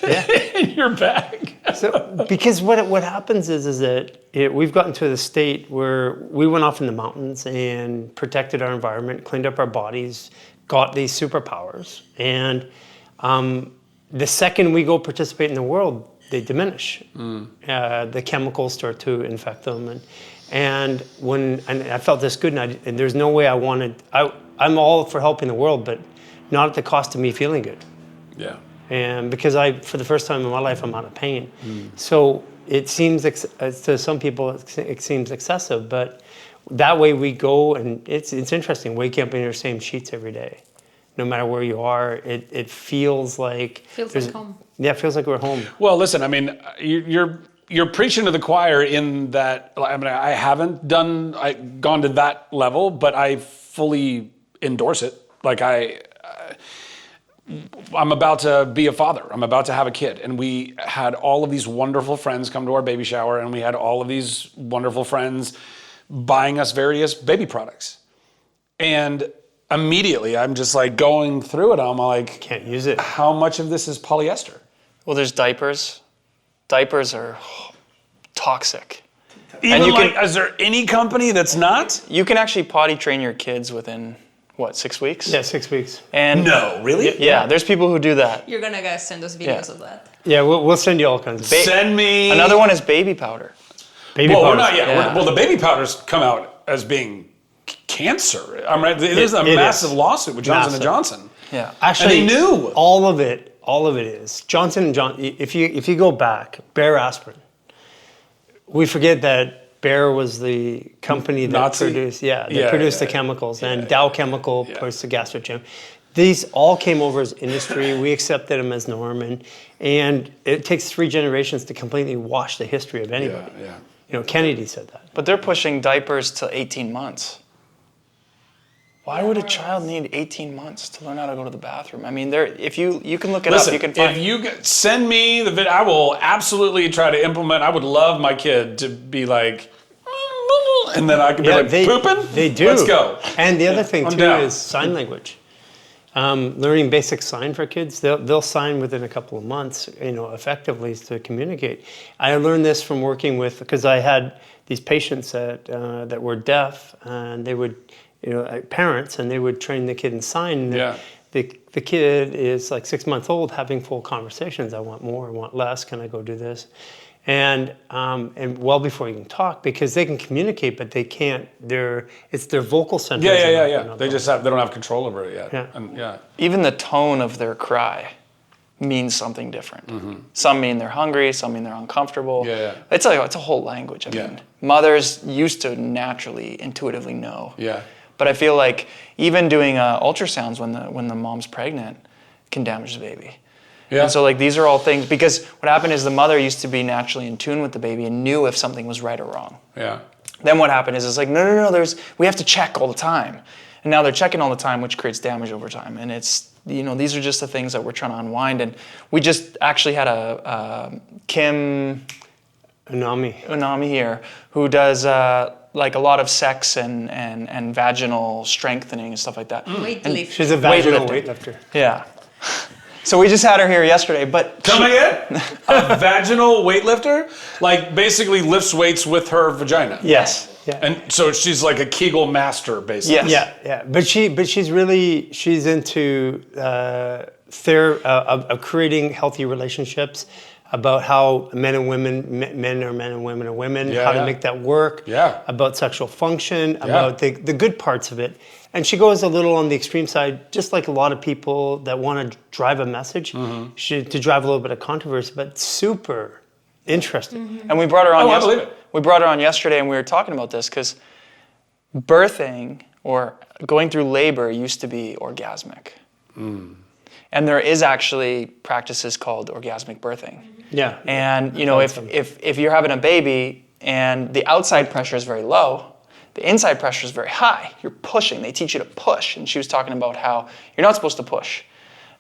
Yeah. in your bag. So, because what happens is that we've gotten to the state where we went off in the mountains and protected our environment, cleaned up our bodies, got these superpowers, and the second we go participate in the world, they diminish. The chemicals start to infect them, and I felt this good, and there's no way I'm all for helping the world, but not at the cost of me feeling good. Yeah. And because for the first time in my life, I'm out of pain. So it seems, to some people, it seems excessive, but that way we go, and it's interesting, waking up in your same sheets every day. No matter where you are, it feels like... Feels like home. Yeah, it feels like we're home. Well, listen, I mean, you're preaching to the choir in that, I mean, I haven't gone to that level, but I fully endorse it. Like I'm about to be a father. I'm about to have a kid. And we had all of these wonderful friends come to our baby shower, and we had all of these wonderful friends buying us various baby products. And immediately I'm just like going through it. I'm like, Can't use it. how much of this is polyester? Well, there's diapers. Diapers are toxic. Even you like, is there any company that's not? You can actually potty train your kids within, 6 weeks? Yeah, 6 weeks. And No, really? Yeah, there's people who do that. You're gonna guys send us videos Yeah. of that. Yeah, we'll send you all kinds of... Send me. Another one is baby powder. Baby Well, we're powders. not yet. Yeah. Well, the baby powders come out as being cancer. I'm right. There's a It massive is. lawsuit with Johnson Massive. & Johnson. Yeah. Actually, And they knew. all of it is Johnson & Johnson. If you go back, Bayer aspirin. We forget that Bayer was the company that Nazi? produced Yeah, produced the yeah, chemicals, and yeah, Dow Chemical produced the gastrogem. these all came over as industry. We accepted them as norm, and it takes 3 generations to completely wash the history of anybody. Yeah. You know, Kennedy said that. But they're pushing diapers to 18 months. Why would a child need 18 months to learn how to go to the bathroom? I mean, if you can look it Listen, up, you can find. if you send me the video, I will absolutely try to implement. I would love my kid to be like, and then I could be like, pooping? They do. Let's go. And the other thing, I'm too, down. is sign language. Learning basic sign for kids, they'll sign within a couple of months, you know, effectively to communicate. I learned this from working with, because I had these patients that were deaf, and they would, you know, parents, and they would train the kid in sign. Yeah. The kid is like 6 months old, having full conversations. I want more, I want less, can I go do this? And well before you can talk, because they can communicate, but they can't. It's their vocal centers. Yeah. They don't have control over it yet. Yeah. And Even the tone of their cry means something different. Mm-hmm. Some mean they're hungry, some mean they're uncomfortable. Yeah. It's a whole language. I mean, mothers used to naturally, intuitively know. Yeah. But I feel like even doing ultrasounds when the mom's pregnant can damage the baby. Yeah. And so like these are all things, because what happened is the mother used to be naturally in tune with the baby and knew if something was right or wrong. Yeah. Then what happened is it's like, no, we have to check all the time. And now they're checking all the time, which creates damage over time. And it's, you know, these are just the things that we're trying to unwind. And we just actually had a Kim Unami here, who does like a lot of sex and vaginal strengthening and stuff like that. Weightlifting. She's a vaginal Weightlifting. weightlifter. Yeah. So we just had her here yesterday, but Come again? A vaginal weightlifter? Like basically lifts weights with her vagina. Yes. Yeah. And so she's like a Kegel master, basically. Yes. Yeah. But she's into creating healthy relationships, about how men are men and women are women, how to make that work, about sexual function, about the good parts of it. And she goes a little on the extreme side, just like a lot of people that want to drive a message, to drive a little bit of controversy, but super interesting. And we brought her on. I believe it. We brought her on yesterday, and we were talking about this because birthing or going through labor used to be orgasmic, and there is actually practices called orgasmic birthing. Yeah. And you know, if you're having a baby and the outside pressure is very low, the inside pressure is very high. You're pushing. They teach you to push. And she was talking about how you're not supposed to push.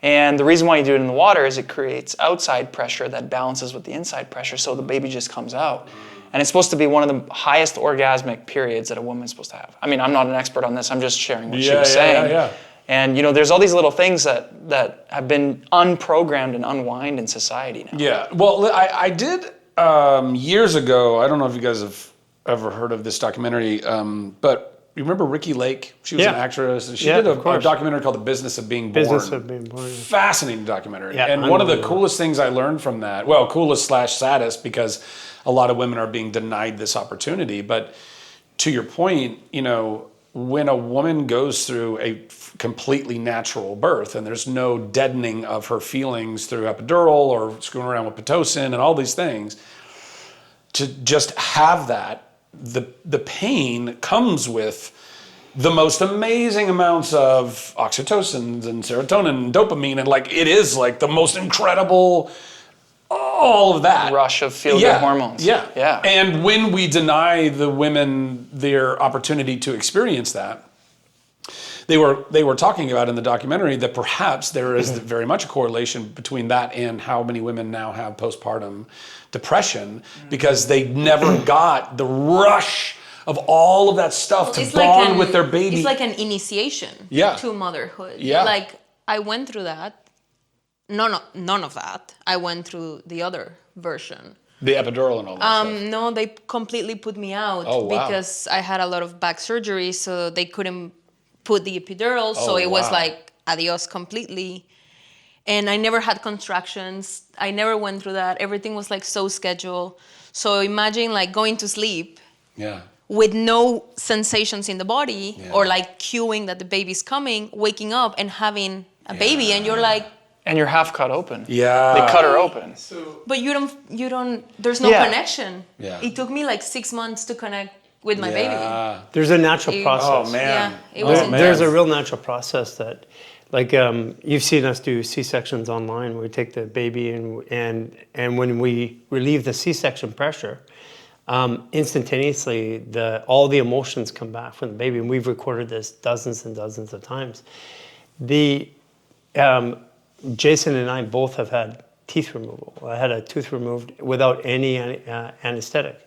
And the reason why you do it in the water is it creates outside pressure that balances with the inside pressure, so the baby just comes out. And it's supposed to be one of the highest orgasmic periods that a woman's supposed to have. I mean, I'm not an expert on this. I'm just sharing what she was saying. Yeah. And you know, there's all these little things that have been unprogrammed and unwind in society now. Yeah. Well, I did years ago. I don't know if you guys have ever heard of this documentary, but you remember Ricki Lake? She was an actress. And she did a documentary called The Business of Being Born. Business of Being Born. Fascinating documentary. Yeah, and one of the coolest things I learned from that, well, coolest/saddest, because a lot of women are being denied this opportunity. But to your point, you know, when a woman goes through a completely natural birth and there's no deadening of her feelings through epidural or screwing around with Pitocin and all these things, to just have that, the pain comes with the most amazing amounts of oxytocin and serotonin and dopamine, and like it is like the most incredible, all of that Rush of feel-good hormones. Yeah. And when we deny the women their opportunity to experience that, they were talking about in the documentary that perhaps there is very much a correlation between that and how many women now have postpartum depression, because they never got the rush of all of that stuff to bond with their baby. It's like an initiation to motherhood. Yeah. Like I went through that. None of that. I went through the other version. The epidural and all that stuff. No, they completely put me out because I had a lot of back surgery, so they couldn't put the epidural. So it was like adios completely. And I never had contractions. I never went through that. Everything was like so scheduled. So imagine like going to sleep with no sensations in the body or like cueing that the baby's coming, waking up and having a baby, and you're like, And you're half cut open. Yeah. They cut her open. but you don't, there's no connection. Yeah. It took me like 6 months to connect with my baby. There's a natural process. Oh, man. Yeah, it was There's a real natural process that Like you've seen us do C-sections online, where we take the baby and when we relieve the C-section pressure, instantaneously all the emotions come back from the baby, and we've recorded this dozens and dozens of times. Jason and I both have had teeth removal. I had a tooth removed without any anesthetic,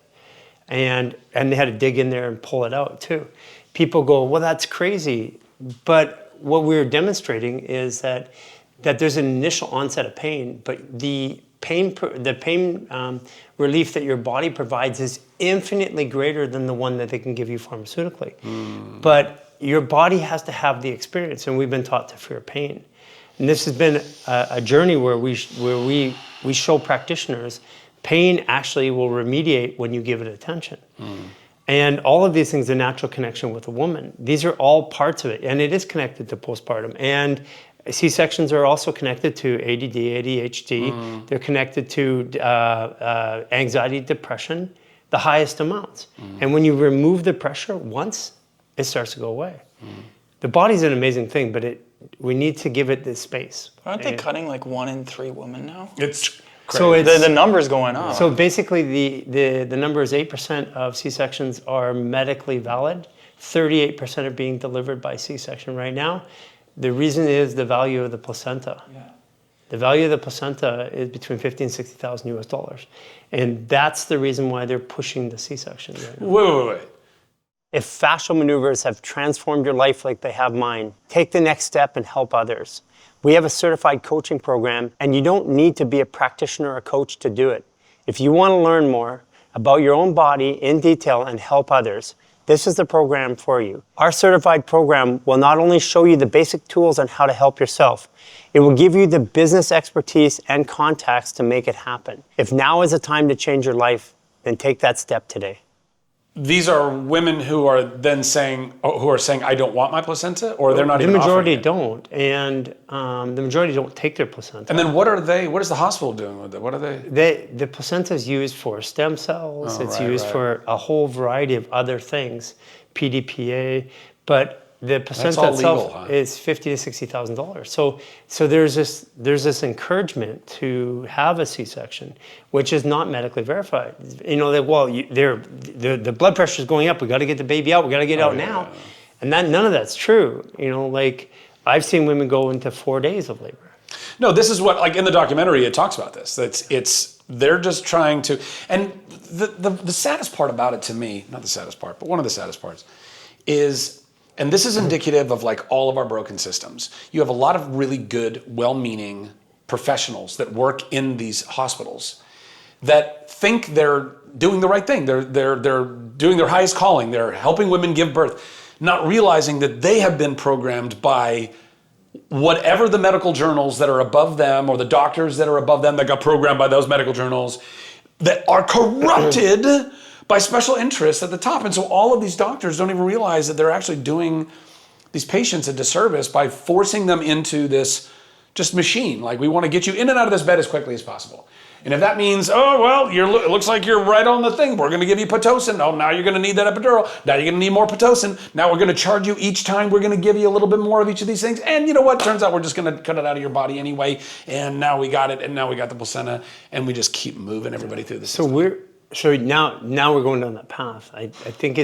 and they had to dig in there and pull it out too. People go, well, that's crazy, but what we're demonstrating is that there's an initial onset of pain, but the pain relief that your body provides is infinitely greater than the one that they can give you pharmaceutically. But your body has to have the experience, and we've been taught to fear pain. And this has been a journey where we show practitioners pain actually will remediate when you give it attention. And all of these things, the natural connection with a woman, these are all parts of it. And it is connected to postpartum. And C-sections are also connected to ADD, ADHD. They're connected to anxiety, depression, the highest amounts. And when you remove the pressure once, it starts to go away. The body's an amazing thing, but we need to give it this space. Aren't they cutting like 1 in 3 women now? It's so the number's going up. So basically, the number is 8% of C-sections are medically valid. 38% are being delivered by C-section right now. The reason is the value of the placenta. The value of the placenta is between $50,000 and $60,000 US, and that's the reason why they're pushing the C-section right now. Wait. If fascial maneuvers have transformed your life like they have mine, take the next step and help others. We have a certified coaching program, and you don't need to be a practitioner or a coach to do it. If you want to learn more about your own body in detail and help others, this is the program for you. Our certified program will not only show you the basic tools on how to help yourself, it will give you the business expertise and contacts to make it happen. If now is the time to change your life, then take that step today. These are women who are then saying, I don't want my placenta, or they're not even offering it? The majority don't, and the majority don't take their placenta. And then what is the hospital doing with it? What are they? The placenta is used for stem cells. It's used for a whole variety of other things, PDPA, but the placenta itself is $50,000 to $60,000. So there's this encouragement to have a C-section, which is not medically verified. You know that the blood pressure is going up. We got to get the baby out. We got to get it out now, and none of that's true. You know, like I've seen women go into 4 days of labor. No, this is what, like in the documentary, it talks about this. They're just trying to, and the saddest part about it to me, not the saddest part, but one of the saddest parts, is. And this is indicative of like all of our broken systems. You have a lot of really good, well-meaning professionals that work in these hospitals that think they're doing the right thing. They're doing their highest calling. They're helping women give birth, not realizing that they have been programmed by whatever the medical journals that are above them or the doctors that are above them that got programmed by those medical journals that are corrupted by special interests at the top. And so all of these doctors don't even realize that they're actually doing these patients a disservice by forcing them into this just machine. Like, we want to get you in and out of this bed as quickly as possible. And if that means, it looks like you're right on the thing, we're going to give you Pitocin. Oh, now you're going to need that epidural. Now you're going to need more Pitocin. Now we're going to charge you each time. We're going to give you a little bit more of each of these things. And you know what? Turns out we're just going to cut it out of your body anyway. And now we got it. And now we got the placenta. And we just keep moving everybody through the system. So now we're going down that path. I think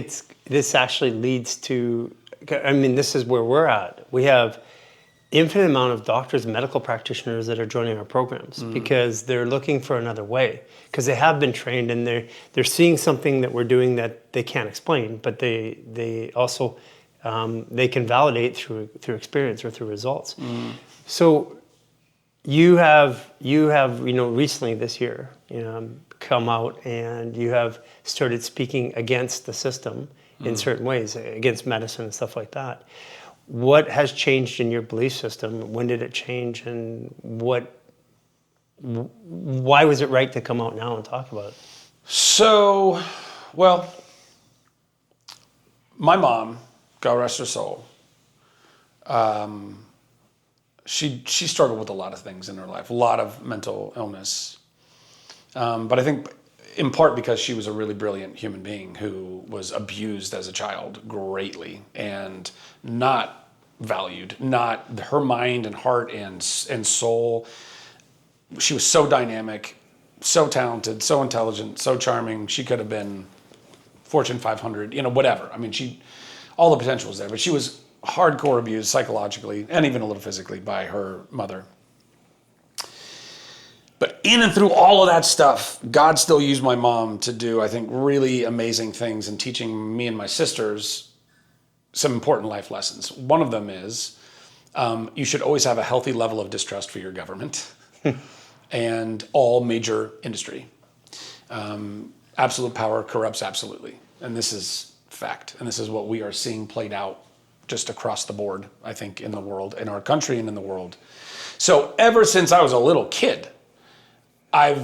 this actually leads to, this is where we're at. We have infinite amount of doctors and medical practitioners that are joining our programs because they're looking for another way, because they have been trained and they're seeing something that we're doing that they can't explain, but they also they can validate through experience or through results. So you have recently this year come out and you have started speaking against the system in certain ways, against medicine and stuff like that. What has changed in your belief system? When did it change, and why was it right to come out now and talk about it? So, well, my mom, God rest her soul, she struggled with a lot of things in her life, a lot of mental illness. But I think in part because she was a really brilliant human being who was abused as a child greatly and not valued, not her mind and heart and soul. She was so dynamic, so talented, so intelligent, so charming. She could have been Fortune 500, whatever. I mean, all the potential was there, but she was hardcore abused psychologically and even a little physically by her mother. But in and through all of that stuff, God still used my mom to do, I think, really amazing things in teaching me and my sisters some important life lessons. One of them is you should always have a healthy level of distrust for your government and all major industry. Absolute power corrupts absolutely. And this is fact. And this is what we are seeing played out just across the board, I think, in the world, in our country and in the world. So ever since I was a little kid, I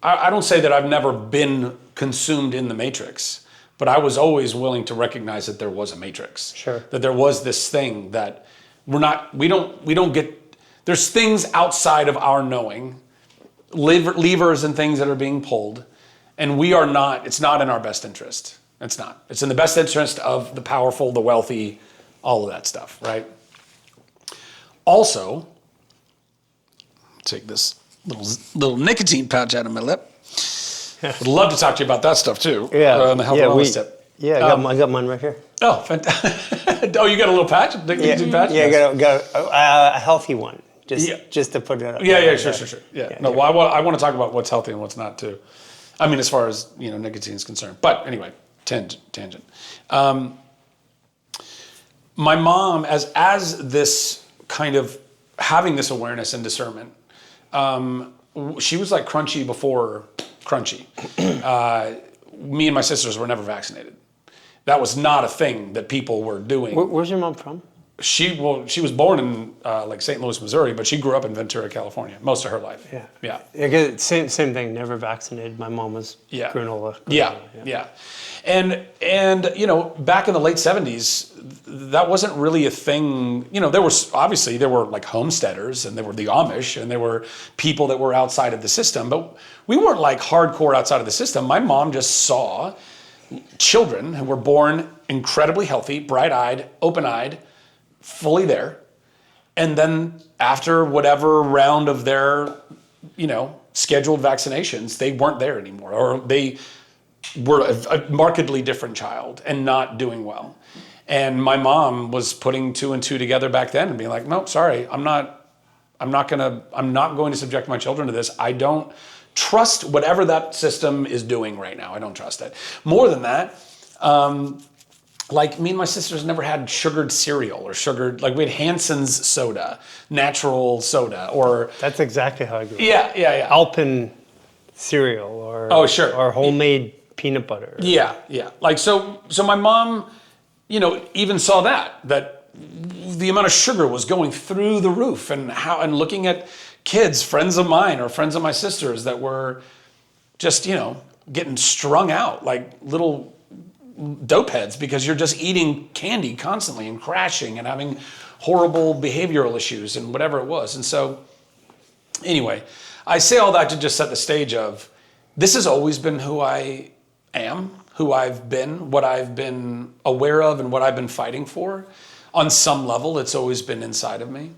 don't say that I've never been consumed in the matrix, but I was always willing to recognize that there was a matrix. Sure. That there was this thing that we don't get, there's things outside of our knowing, levers and things that are being pulled, and it's not in our best interest. It's not. It's in the best interest of the powerful, the wealthy, all of that stuff, right? Also, take this little nicotine pouch out of my lip. Would love to talk to you about that stuff too. Yeah. On the health and wellness tip. Yeah, I got mine right here. Oh, fantastic. Oh, you got a little patch? Nicotine patch? Yeah, Yes. I got a healthy one. Just to put it up. Yeah, sure. Yeah. No, well, I want to talk about what's healthy and what's not too. I mean, as far as, nicotine is concerned. But anyway, tangent. My mom, as this kind of having this awareness and discernment, she was like Crunchy before Crunchy. Me and my sisters were never vaccinated. That was not a thing that people were doing. Where's your mom from? She was born in like St. Louis, Missouri, but she grew up in Ventura, California, most of her life. Yeah. Same thing. Never vaccinated. My mom was granola. Yeah. And back in the late 70s, that wasn't really a thing. There were like homesteaders, and there were the Amish, and there were people that were outside of the system, but we weren't like hardcore outside of the system. My mom just saw children who were born incredibly healthy, bright-eyed, open-eyed, fully there. And then after whatever round of their, scheduled vaccinations, they weren't there anymore, or they were a markedly different child and not doing well. And my mom was putting two and two together back then and being like, no, sorry, I'm not going to subject my children to this. I don't trust whatever that system is doing right now. I don't trust it. More than that, like me and my sisters never had sugared cereal or like we had Hanson's soda, natural soda, or... That's exactly how I grew up. Yeah. Alpen cereal or... Oh, sure. Or homemade peanut butter. Yeah. Like, so my mom, even saw that the amount of sugar was going through the roof, and looking at kids, friends of mine or friends of my sisters that were just, getting strung out like little dope heads because you're just eating candy constantly and crashing and having horrible behavioral issues and whatever it was. And so anyway, I say all that to just set the stage of this has always been who I am, who I've been, what I've been aware of and what I've been fighting for. On some level, it's always been inside of me.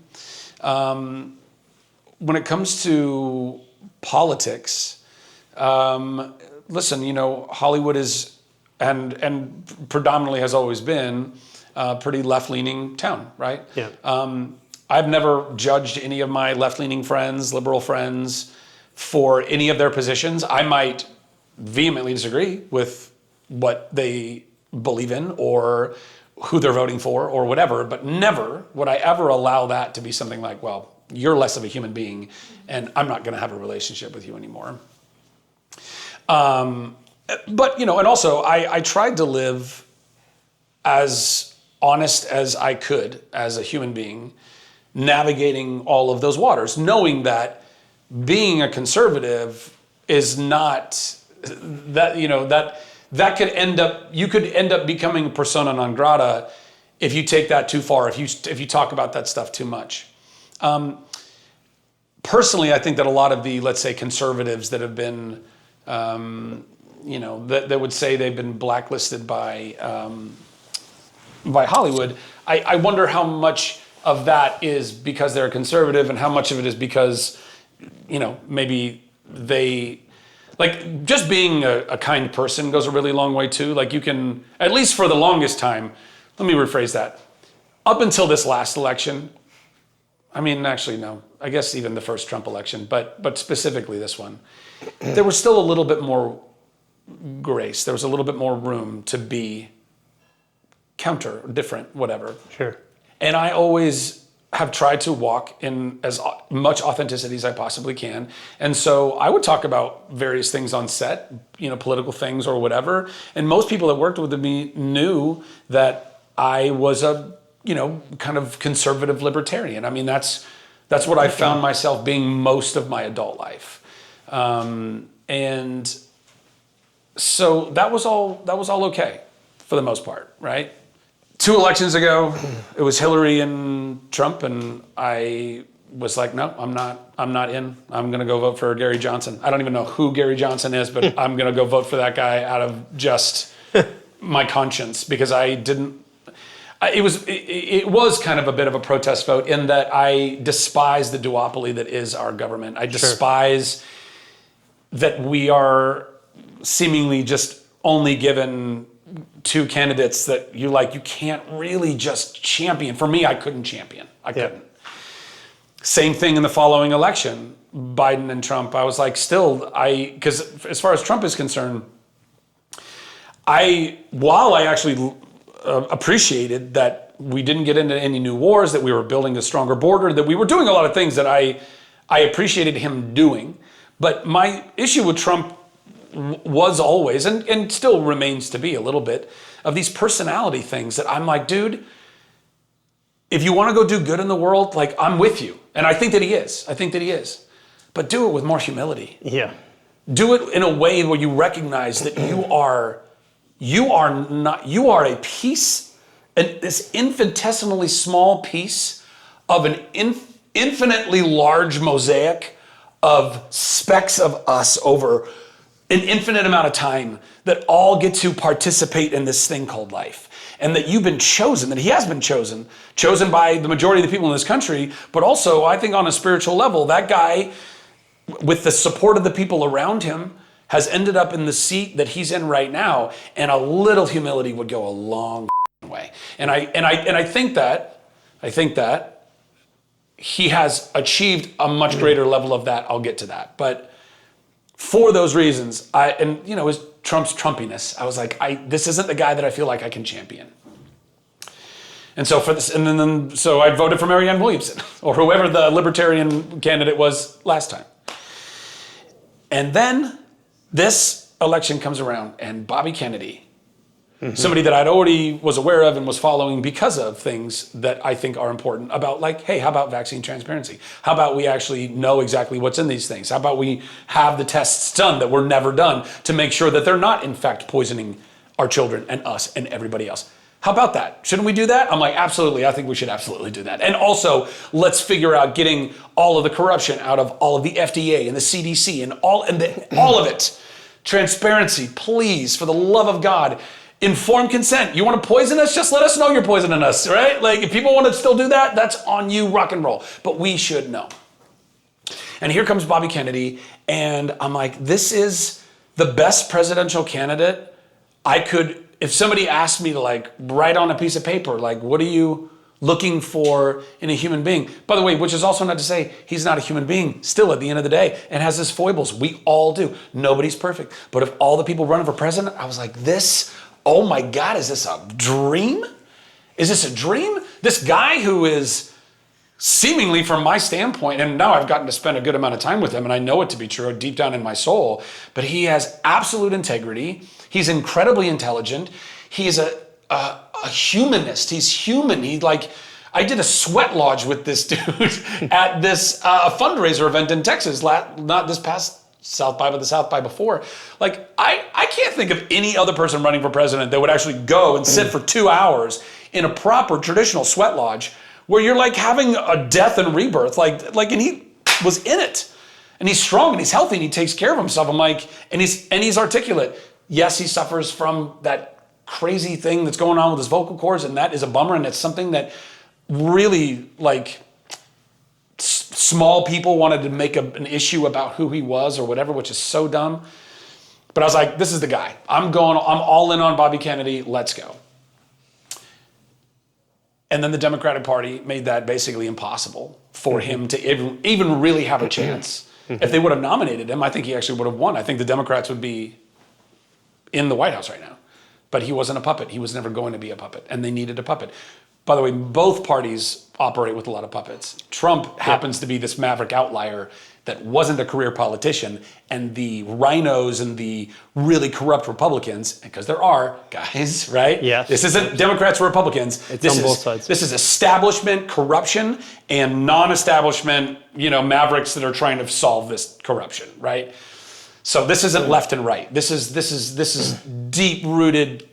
When it comes to politics, listen, Hollywood is and predominantly has always been a pretty left-leaning town, right? Yeah. I've never judged any of my left-leaning friends, liberal friends, for any of their positions. I might vehemently disagree with what they believe in or who they're voting for or whatever, but never would I ever allow that to be something like, well, you're less of a human being and I'm not going to have a relationship with you anymore. But, and also I tried to live as honest as I could as a human being, navigating all of those waters, knowing that being a conservative is not that, that could you could end up becoming a persona non grata if you take that too far, if you talk about that stuff too much. Personally, I think that a lot of the, let's say, conservatives that have been, that would say they've been blacklisted by by Hollywood, I wonder how much of that is because they're conservative and how much of it is because, maybe they, like, just being a kind person goes a really long way too. Like, you can, at least for the longest time, let me rephrase that. Up until this last election, I mean, actually, no, I guess even the first Trump election, but specifically this one, there was still a little bit more grace. There was a little bit more room to be counter, different, whatever. Sure. And I always have tried to walk in as much authenticity as I possibly can. And so I would talk about various things on set, political things or whatever. And most people that worked with me knew that I was a, kind of conservative libertarian. I mean, that's what I found myself being most of my adult life. And so that was all okay for the most part, right? 2 elections ago, it was Hillary and Trump, and I was like, no, I'm not in. I'm gonna go vote for Gary Johnson. I don't even know who Gary Johnson is, but I'm gonna go vote for that guy out of just my conscience, because it was kind of a bit of a protest vote in that I despise the duopoly that is our government. I despise that we are seemingly just only given 2 candidates that you can't really just champion. For me, I couldn't champion. I couldn't. Same thing in the following election, Biden and Trump. I was like, because as far as Trump is concerned, while I actually appreciated that we didn't get into any new wars, that we were building a stronger border, that we were doing a lot of things that I appreciated him doing. But my issue with Trump was always, and still remains to be a little bit, of these personality things that I'm like, dude, if you want to go do good in the world, like, I'm with you. And I think that he is. But do it with more humility. Yeah. Do it in a way where you recognize that you are a piece, this infinitesimally small piece of an infinitely large mosaic of specks of us over an infinite amount of time that all get to participate in this thing called life. And that you've been chosen, that he has been chosen by the majority of the people in this country, but also, I think on a spiritual level, that guy, with the support of the people around him, has ended up in the seat that he's in right now, and a little humility would go a long way. And I think that he has achieved a much greater level of that. I'll get to that. But for those reasons, is Trump's Trumpiness. I was like, this isn't the guy that I feel like I can champion. And so so I voted for Marianne Williamson, or whoever the libertarian candidate was last time. And then this election comes around, and Bobby Kennedy, somebody that I'd already was aware of and was following because of things that I think are important about, like, hey, how about vaccine transparency? How about we actually know exactly what's in these things? How about we have the tests done that were never done to make sure that they're not, in fact, poisoning our children and us and everybody else? How about that? Shouldn't we do that? I'm like, absolutely. I think we should absolutely do that. And also, let's figure out getting all of the corruption out of all of the FDA and the CDC and all of it. Transparency, please, for the love of God. Informed consent. You want to poison us? Just let us know you're poisoning us, right? Like, if people want to still do that, that's on you, rock and roll. But we should know. And here comes Bobby Kennedy, and I'm like, this is the best presidential candidate I could, if somebody asked me to, like, write on a piece of paper, like, what are you looking for in a human being? By the way, which is also not to say he's not a human being still at the end of the day and has his foibles. We all do. Nobody's perfect. But of all the people running for president, I was like, oh my God, is this a dream? Is this a dream? This guy who is seemingly, from my standpoint, and now I've gotten to spend a good amount of time with him, and I know it to be true deep down in my soul, but he has absolute integrity. He's incredibly intelligent. He is a humanist. He's human. I did a sweat lodge with this dude at this a fundraiser event in Texas, not this past South by, but the South by before. Like, I can't think of any other person running for president that would actually go and sit for 2 hours in a proper traditional sweat lodge where you're like having a death and rebirth. And he was in it. And he's strong and he's healthy and he takes care of himself. I'm like, and he's articulate. Yes, he suffers from that crazy thing that's going on with his vocal cords, and that is a bummer, and it's something that really, like, small people wanted to make an issue about who he was or whatever, which is so dumb. But I was like, this is the guy. I'm all in on Bobby Kennedy. Let's go. And then the Democratic Party made that basically impossible for him to even really have a chance. If they would have nominated him, I think he actually would have won. I think the Democrats would be in the White House right now. But he wasn't a puppet. He was never going to be a puppet. And they needed a puppet. By the way, both parties operate with a lot of puppets. Trump happens to be this maverick outlier that wasn't a career politician, and the rhinos and the really corrupt Republicans, because there are guys, right? Yes. This isn't Democrats or Republicans. It's on both sides. This is establishment corruption and non-establishment, mavericks that are trying to solve this corruption, right? So this isn't left and right. This is deep-rooted,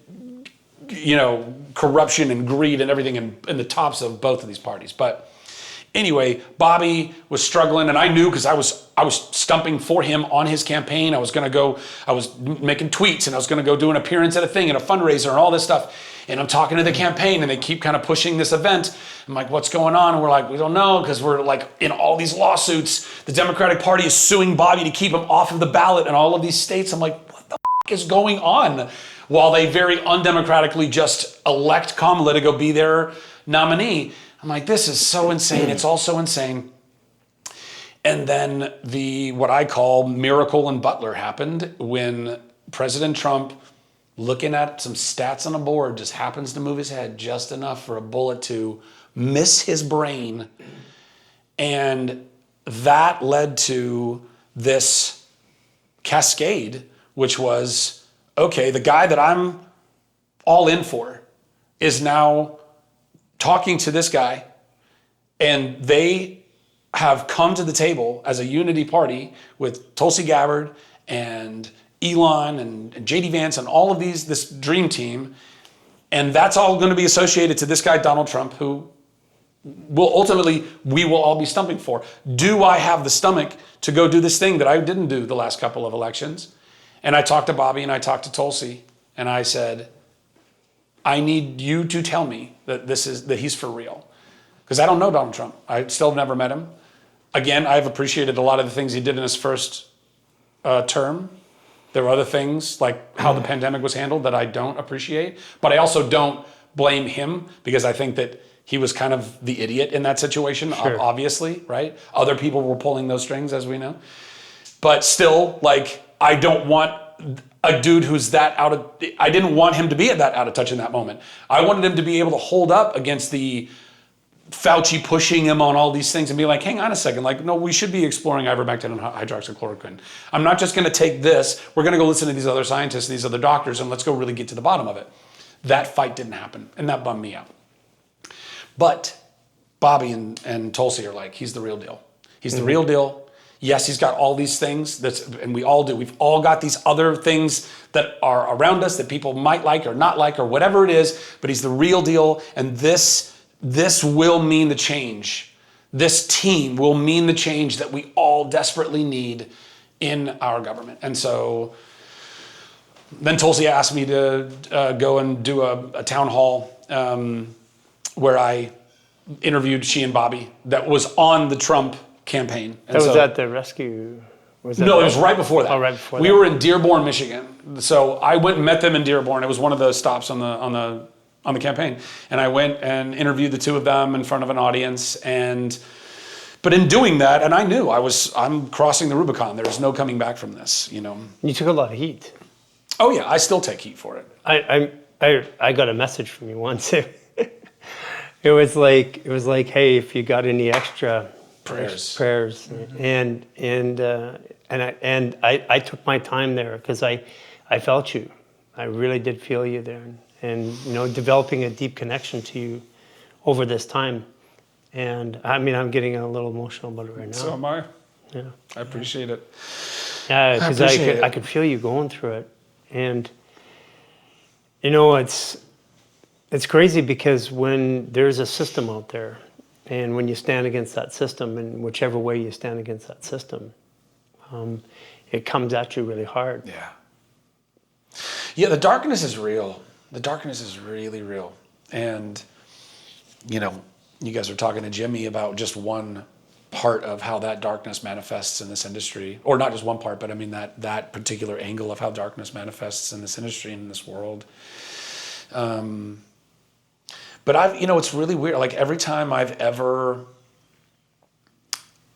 corruption and greed and everything in the tops of both of these parties. But anyway, Bobby was struggling, and I knew because I was stumping for him on his campaign. I was making tweets, and I was going to go do an appearance at a thing and a fundraiser and all this stuff. And I'm talking to the campaign, and they keep kind of pushing this event. I'm like, what's going on? And we're like, we don't know, because we're like in all these lawsuits. The Democratic Party is suing Bobby to keep him off of the ballot in all of these states. I'm like, what the is going on? While they very undemocratically just elect Kamala to go be their nominee. I'm like, this is so insane. It's all so insane. And then what I call miracle in Butler happened when President Trump, looking at some stats on a board, just happens to move his head just enough for a bullet to miss his brain. And that led to this cascade, which was, okay, the guy that I'm all in for is now talking to this guy, and they have come to the table as a unity party with Tulsi Gabbard and Elon and JD Vance and all of this dream team, and that's all going to be associated to this guy, Donald Trump, who we will all be stumping for. Do I have the stomach to go do this thing that I didn't do the last couple of elections? And I talked to Bobby and I talked to Tulsi, and I said, I need you to tell me that he's for real. Because I don't know Donald Trump. I still have never met him. Again, I've appreciated a lot of the things he did in his first term. There were other things, like how the pandemic was handled, that I don't appreciate. But I also don't blame him, because I think that he was kind of the idiot in that situation, sure. Obviously, right? Other people were pulling those strings, as we know. But still, I don't want a dude who's I didn't want him to be that out of touch in that moment. I wanted him to be able to hold up against the Fauci pushing him on all these things and be like, hang on a second, no, we should be exploring ivermectin and hydroxychloroquine. I'm not just going to take this. We're going to go listen to these other scientists, these other doctors, and let's go really get to the bottom of it. That fight didn't happen, and that bummed me out. But Bobby and Tulsi are like, he's the real deal. He's the real deal. Yes, he's got all these things, and we all do. We've all got these other things that are around us that people might like or not like or whatever it is, but he's the real deal, and this will mean the change. This team will mean the change that we all desperately need in our government. And so then Tulsi asked me to go and do a town hall where I interviewed she and Bobby that was on the Trump campaign. And was at the rescue? No, it was right before that. Oh, right before we were in Dearborn, Michigan. So I went and met them in Dearborn. It was one of the stops on the campaign. And I went and interviewed the two of them in front of an audience. But in doing that, and I knew I'm crossing the Rubicon. There's no coming back from this, You took a lot of heat. Oh yeah, I still take heat for it. I got a message from you once. It was like, hey, if you got any extra prayers, and I took my time there because I felt you. I really did feel you there, and developing a deep connection to you over this time. And I mean, I'm getting a little emotional about it right now. So am I. Yeah, I appreciate it. Yeah, because I could feel you going through it, and it's crazy because when there's a system out there, and when you stand against that system, in whichever way you stand against that system, it comes at you really hard. Yeah. Yeah, the darkness is real. The darkness is really real. And, you know, you guys are talking to Jimmy about just one part of how that darkness manifests in this industry, or not just one part, but I mean that particular angle of how darkness manifests in this industry and in this world. But it's really weird. Like every time I've ever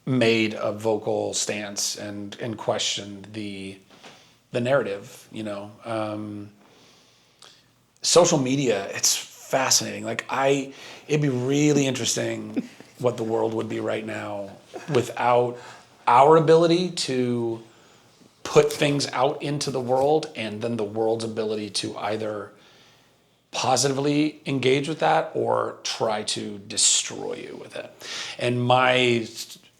made a vocal stance and questioned the narrative, social media, it's fascinating. Like it'd be really interesting what the world would be right now without our ability to put things out into the world, and then the world's ability to either positively engage with that or try to destroy you with it. And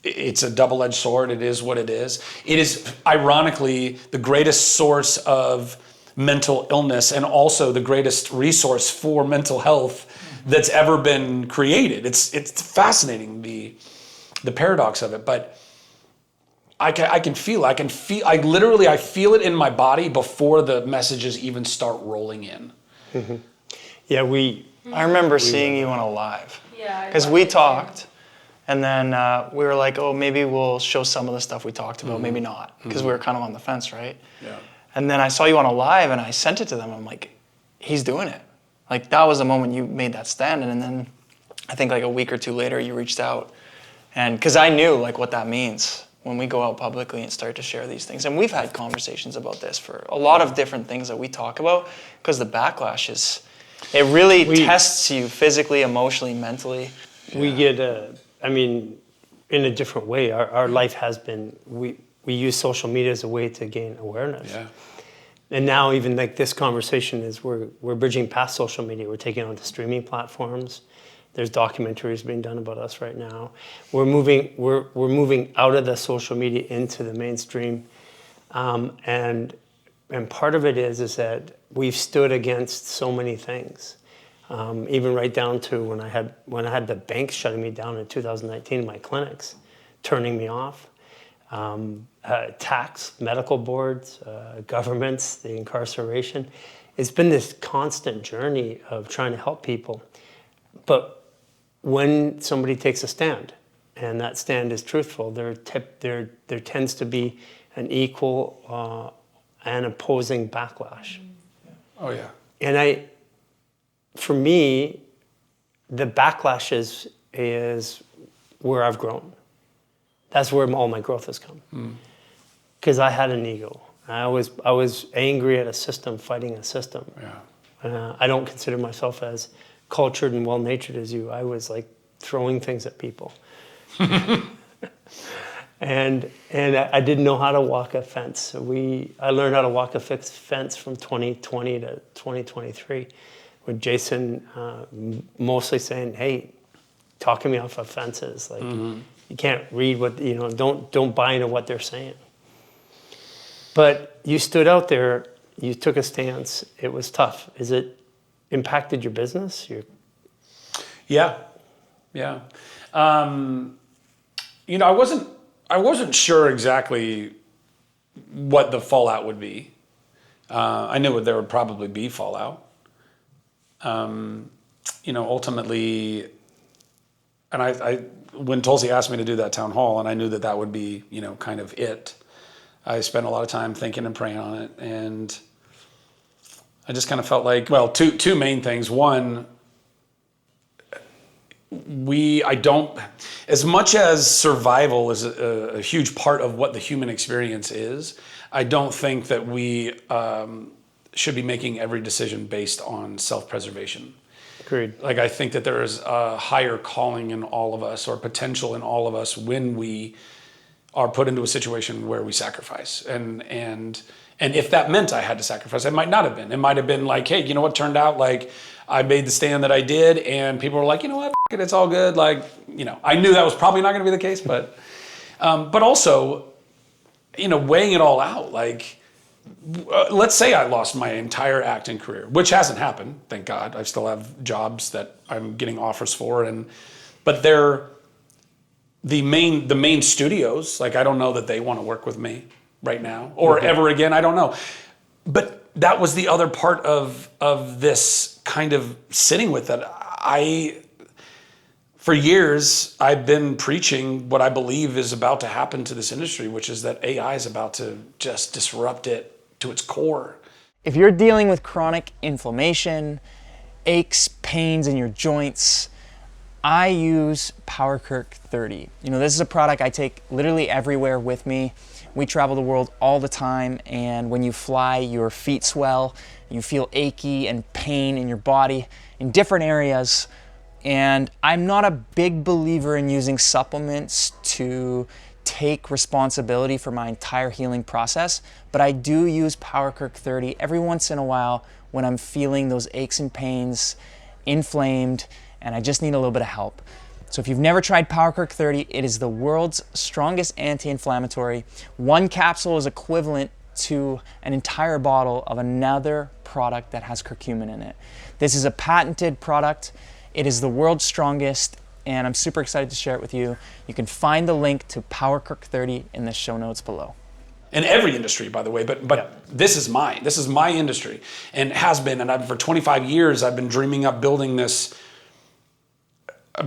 it's a double-edged sword. It is what it is. It is ironically the greatest source of mental illness and also the greatest resource for mental health that's ever been created. It's fascinating, the paradox of it, but I feel it in my body before the messages even start rolling in. Mm-hmm. Yeah, I remember seeing you on a live. Yeah. Because we talked, and then we were like, oh, maybe we'll show some of the stuff we talked about, maybe not, because we were kind of on the fence, right? Yeah. And then I saw you on a live, and I sent it to them. I'm like, he's doing it. Like, that was the moment you made that stand, and then I think like a week or two later, you reached out. And because I knew like what that means when we go out publicly and start to share these things. And we've had conversations about this for a lot of different things that we talk about, because the backlash it really tests you physically, emotionally, mentally. We get, in a different way. Our life has been, we use social media as a way to gain awareness. Yeah. And now even like this conversation is we're bridging past social media. We're taking on to streaming platforms. There's documentaries being done about us right now. We're moving out of the social media into the mainstream, and part of it is that we've stood against so many things, even right down to when I had the banks shutting me down in 2019, my clinics, turning me off, tax, medical boards, governments, the incarceration. It's been this constant journey of trying to help people, but when somebody takes a stand, and that stand is truthful, there tends to be an equal and opposing backlash. Oh yeah. And for me, the backlash is where I've grown. That's where all my growth has come. Because I had an ego. I was angry at a system, fighting a system. Yeah. I don't consider myself as cultured and well-natured as you. I was like throwing things at people. and I didn't know how to walk a fence. So I learned how to walk a fixed fence from 2020 to 2023, with Jason mostly saying, hey, talking me off of fences. Like, you can't read what, don't buy into what they're saying. But you stood out there, you took a stance, it was tough. Is it impacted your business? Yeah. I wasn't sure exactly what the fallout would be. I knew there would probably be fallout. Ultimately, and when Tulsi asked me to do that town hall, and I knew that would be, kind of it, I spent a lot of time thinking and praying on it, and I just kind of felt like, well, two main things. One, as much as survival is a huge part of what the human experience is, I don't think that we should be making every decision based on self-preservation. Agreed. Like, I think that there is a higher calling in all of us, or potential in all of us, when we are put into a situation where we sacrifice. And if that meant I had to sacrifice, it might not have been. It might have been like, hey, you know what, turned out like I made the stand that I did, and people were like, you know what, f- it, it's all good. Like, I knew that was probably not going to be the case, but also, weighing it all out, like, let's say I lost my entire acting career, which hasn't happened, thank God. I still have jobs that I'm getting offers for, but they're the main studios. Like, I don't know that they want to work with me right now or ever again. I don't know. But that was the other part of this kind of sitting with it. For years, I've been preaching what I believe is about to happen to this industry, which is that AI is about to just disrupt it to its core. If you're dealing with chronic inflammation, aches, pains in your joints, I use PowerKirk 30. This is a product I take literally everywhere with me. We travel the world all the time, and when you fly, your feet swell, you feel achy and pain in your body in different areas. And I'm not a big believer in using supplements to take responsibility for my entire healing process, but I do use PowerKirk 30 every once in a while when I'm feeling those aches and pains, inflamed, and I just need a little bit of help. So if you've never tried PowerKirk 30, it is the world's strongest anti-inflammatory. One capsule is equivalent to an entire bottle of another product that has curcumin in it. This is a patented product. It is the world's strongest, and I'm super excited to share it with you. You can find the link to PowerKirk 30 in the show notes below. In every industry, by the way, but this is mine. This is my industry, and has been. And for 25 years, I've been dreaming up building this,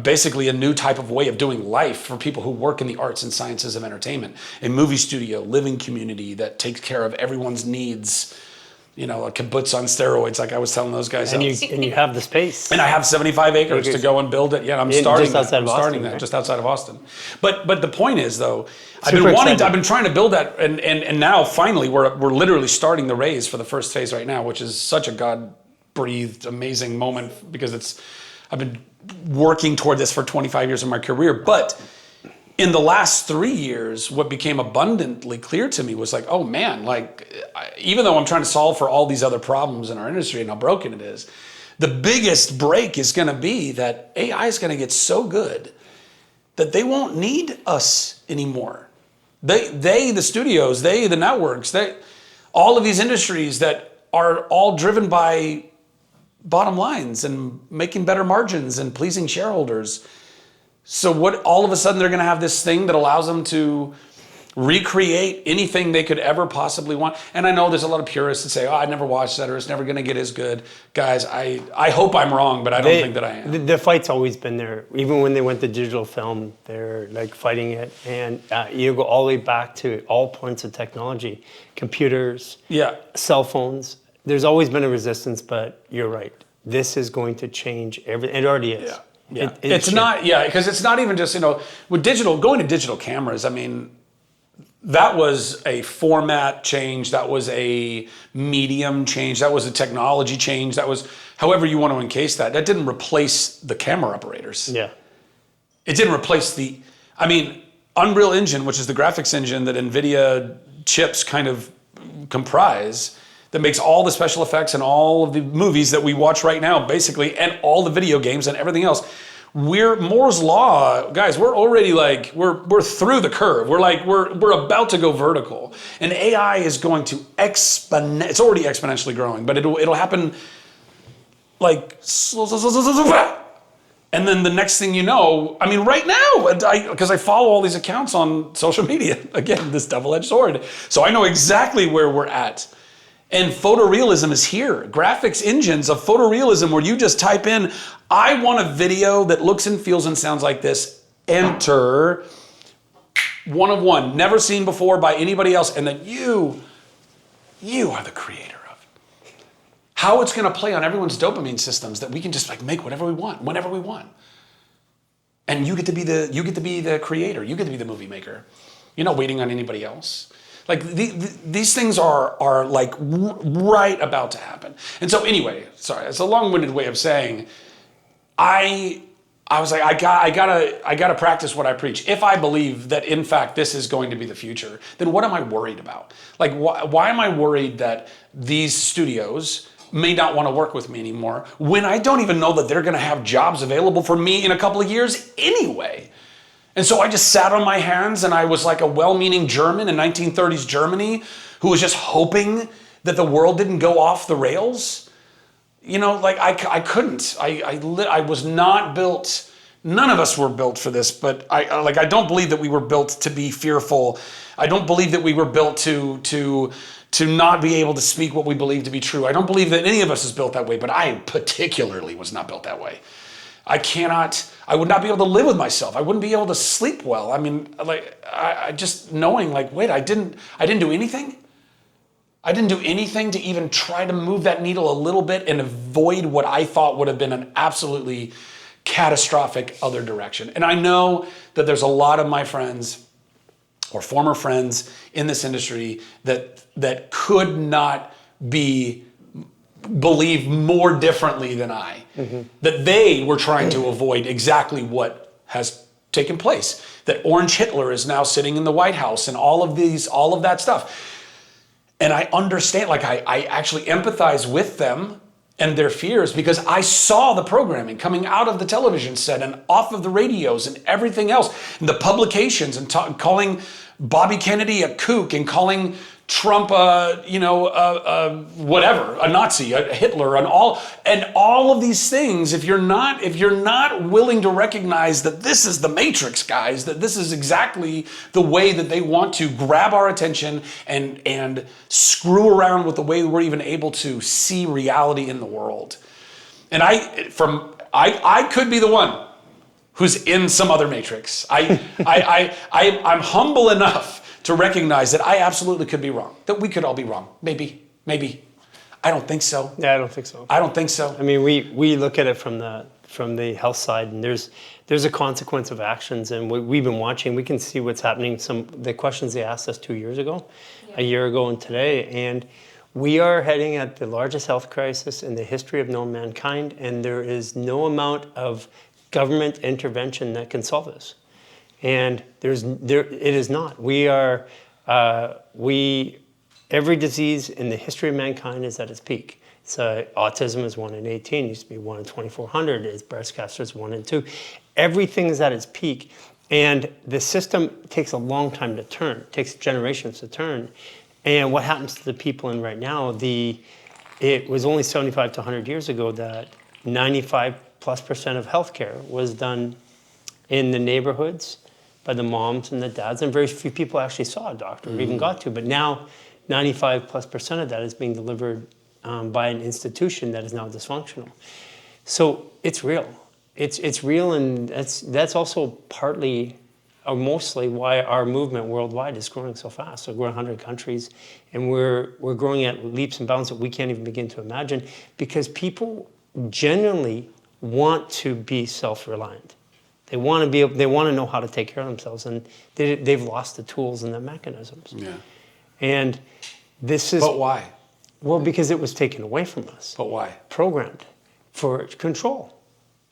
basically a new type of way of doing life for people who work in the arts and sciences of entertainment. A movie studio, living community that takes care of everyone's needs. A kibbutz on steroids, like I was telling those guys. And you have the space. And I have 75 acres to go and build it. Yeah, I'm starting just outside of Austin, that right? just outside of Austin. But the point is, though, I've been trying to build that, and now finally we're literally starting the raise for the first phase right now, which is such a God-breathed, amazing moment because I've been working toward this for 25 years of my career, but in the last 3 years, what became abundantly clear to me was like, oh man, even though I'm trying to solve for all these other problems in our industry and how broken it is, the biggest break is going to be that AI is going to get so good that they won't need us anymore. The studios, the networks, all of these industries that are all driven by bottom lines and making better margins and pleasing shareholders. So all of a sudden they're going to have this thing that allows them to recreate anything they could ever possibly want. And I know there's a lot of purists that say, I never watched that, or it's never going to get as good. Guys, I hope I'm wrong, but I don't think that I am. The fight's always been there. Even when they went to digital film, they're fighting it. And you go all the way back to all points of technology, computers, cell phones. There's always been a resistance, but you're right. This is going to change everything. It already is. Yeah. It's not, because it's not even just, with going to digital cameras, I mean, that was a format change, that was a medium change, that was a technology change, that was however you want to encase that. That didn't replace the camera operators. Yeah. It didn't replace Unreal Engine, which is the graphics engine that NVIDIA chips kind of comprise, that makes all the special effects and all of the movies that we watch right now, basically, and all the video games and everything else. We're Moore's Law, guys. We're already we're through the curve. We're about to go vertical, and AI is going to it's already exponentially growing, but it'll happen and then the next thing you know, I mean, right now, because I follow all these accounts on social media. Again, this double-edged sword. So I know exactly where we're at. And photorealism is here. Graphics engines of photorealism where you just type in, I want a video that looks and feels and sounds like this. Enter. One of one. Never seen before by anybody else. And then you are the creator of it. How it's going to play on everyone's dopamine systems that we can just make whatever we want, whenever we want. And you get to be the creator. You get to be the movie maker. You're not waiting on anybody else. These things are right about to happen. And so anyway, sorry, it's a long-winded way of saying, I was like, I gotta practice what I preach. If I believe that in fact this is going to be the future, then what am I worried about? Why am I worried that these studios may not want to work with me anymore when I don't even know that they're gonna have jobs available for me in a couple of years anyway? And so I just sat on my hands and I was like a well-meaning German in 1930s Germany who was just hoping that the world didn't go off the rails. I couldn't. I was not built none of us were built for this, but I don't believe that we were built to be fearful. I don't believe that we were built to not be able to speak what we believe to be true. I don't believe that any of us is built that way, but I particularly was not built that way. I would not be able to live with myself. I wouldn't be able to sleep well. I mean, like, I just knowing, like, wait, I didn't do anything. I didn't do anything to even try to move that needle a little bit and avoid what I thought would have been an absolutely catastrophic other direction. And I know that there's a lot of my friends or former friends in this industry that could not believe more differently than I, that they were trying to avoid exactly what has taken place, that Orange Hitler is now sitting in the White House and all of that stuff. And I understand, like, I actually empathize with them and their fears, because I saw the programming coming out of the television set and off of the radios and everything else, and the publications, and calling Bobby Kennedy a kook and calling Trump whatever, a Nazi, a Hitler, and all of these things. If you're not willing to recognize that this is the Matrix, guys, that this is exactly the way that they want to grab our attention and screw around with the way we're even able to see reality in the world. And I could be the one who's in some other Matrix. I'm humble enough to recognize that I absolutely could be wrong, that we could all be wrong. Maybe. I don't think so. Yeah, I don't think so. I don't think so. I mean, we look at it from the health side, and there's a consequence of actions, and we've been watching. We can see what's happening. The questions they asked us 2 years ago, a year ago, and today, and we are heading at the largest health crisis in the history of known mankind, and there is no amount of government intervention that can solve this. And it is not. Every disease in the history of mankind is at its peak. So autism is 1 in 18, used to be 1 in 2,400, is breast cancer is 1 in 2. Everything is at its peak. And the system takes a long time to turn, it takes generations to turn. And what happens to the people in right now, it was only 75 to 100 years ago that 95+% of healthcare was done in the neighborhoods by the moms and the dads, and very few people actually saw a doctor or even got to. But now 95+% of that is being delivered by an institution that is now dysfunctional. So it's real. It's real, and that's also partly or mostly why our movement worldwide is growing so fast. So we're 100 countries, and we're growing at leaps and bounds that we can't even begin to imagine, because people genuinely want to be self-reliant. They want to know how to take care of themselves, and they've lost the tools and the mechanisms. Yeah. And this is. But why? Well, because it was taken away from us. But why? Programmed for control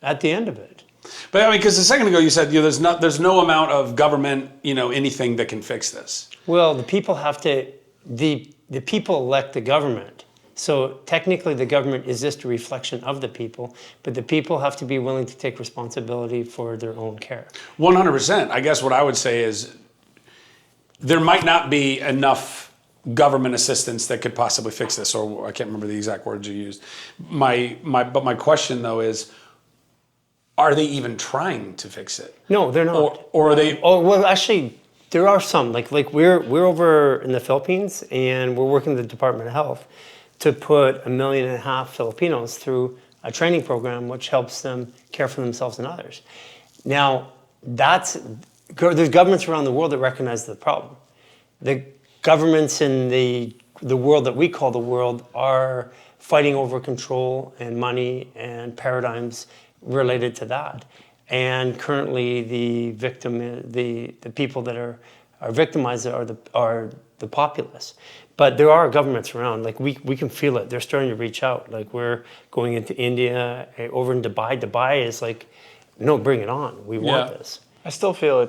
at the end of it. But I mean, because a second ago you said there's no amount of government, anything that can fix this. Well, the people have to. The people elect the government. So technically the government is just a reflection of the people, but the people have to be willing to take responsibility for their own care. 100%. I guess what I would say is there might not be enough government assistance that could possibly fix this, or I can't remember the exact words you used. But my question though is, are they even trying to fix it? No, they're not. Or are they? Oh, well, actually, there are some. Like we're over in the Philippines, and we're working with the Department of Health to put 1.5 million Filipinos through a training program which helps them care for themselves and others. Now, there's governments around the world that recognize the problem. The governments in the world that we call the world are fighting over control and money and paradigms related to that. And currently, the people that are victimized are the populace. But there are governments around. Like we can feel it. They're starting to reach out. Like we're going into India, over in Dubai. Dubai is like, no, bring it on. We want this. I still feel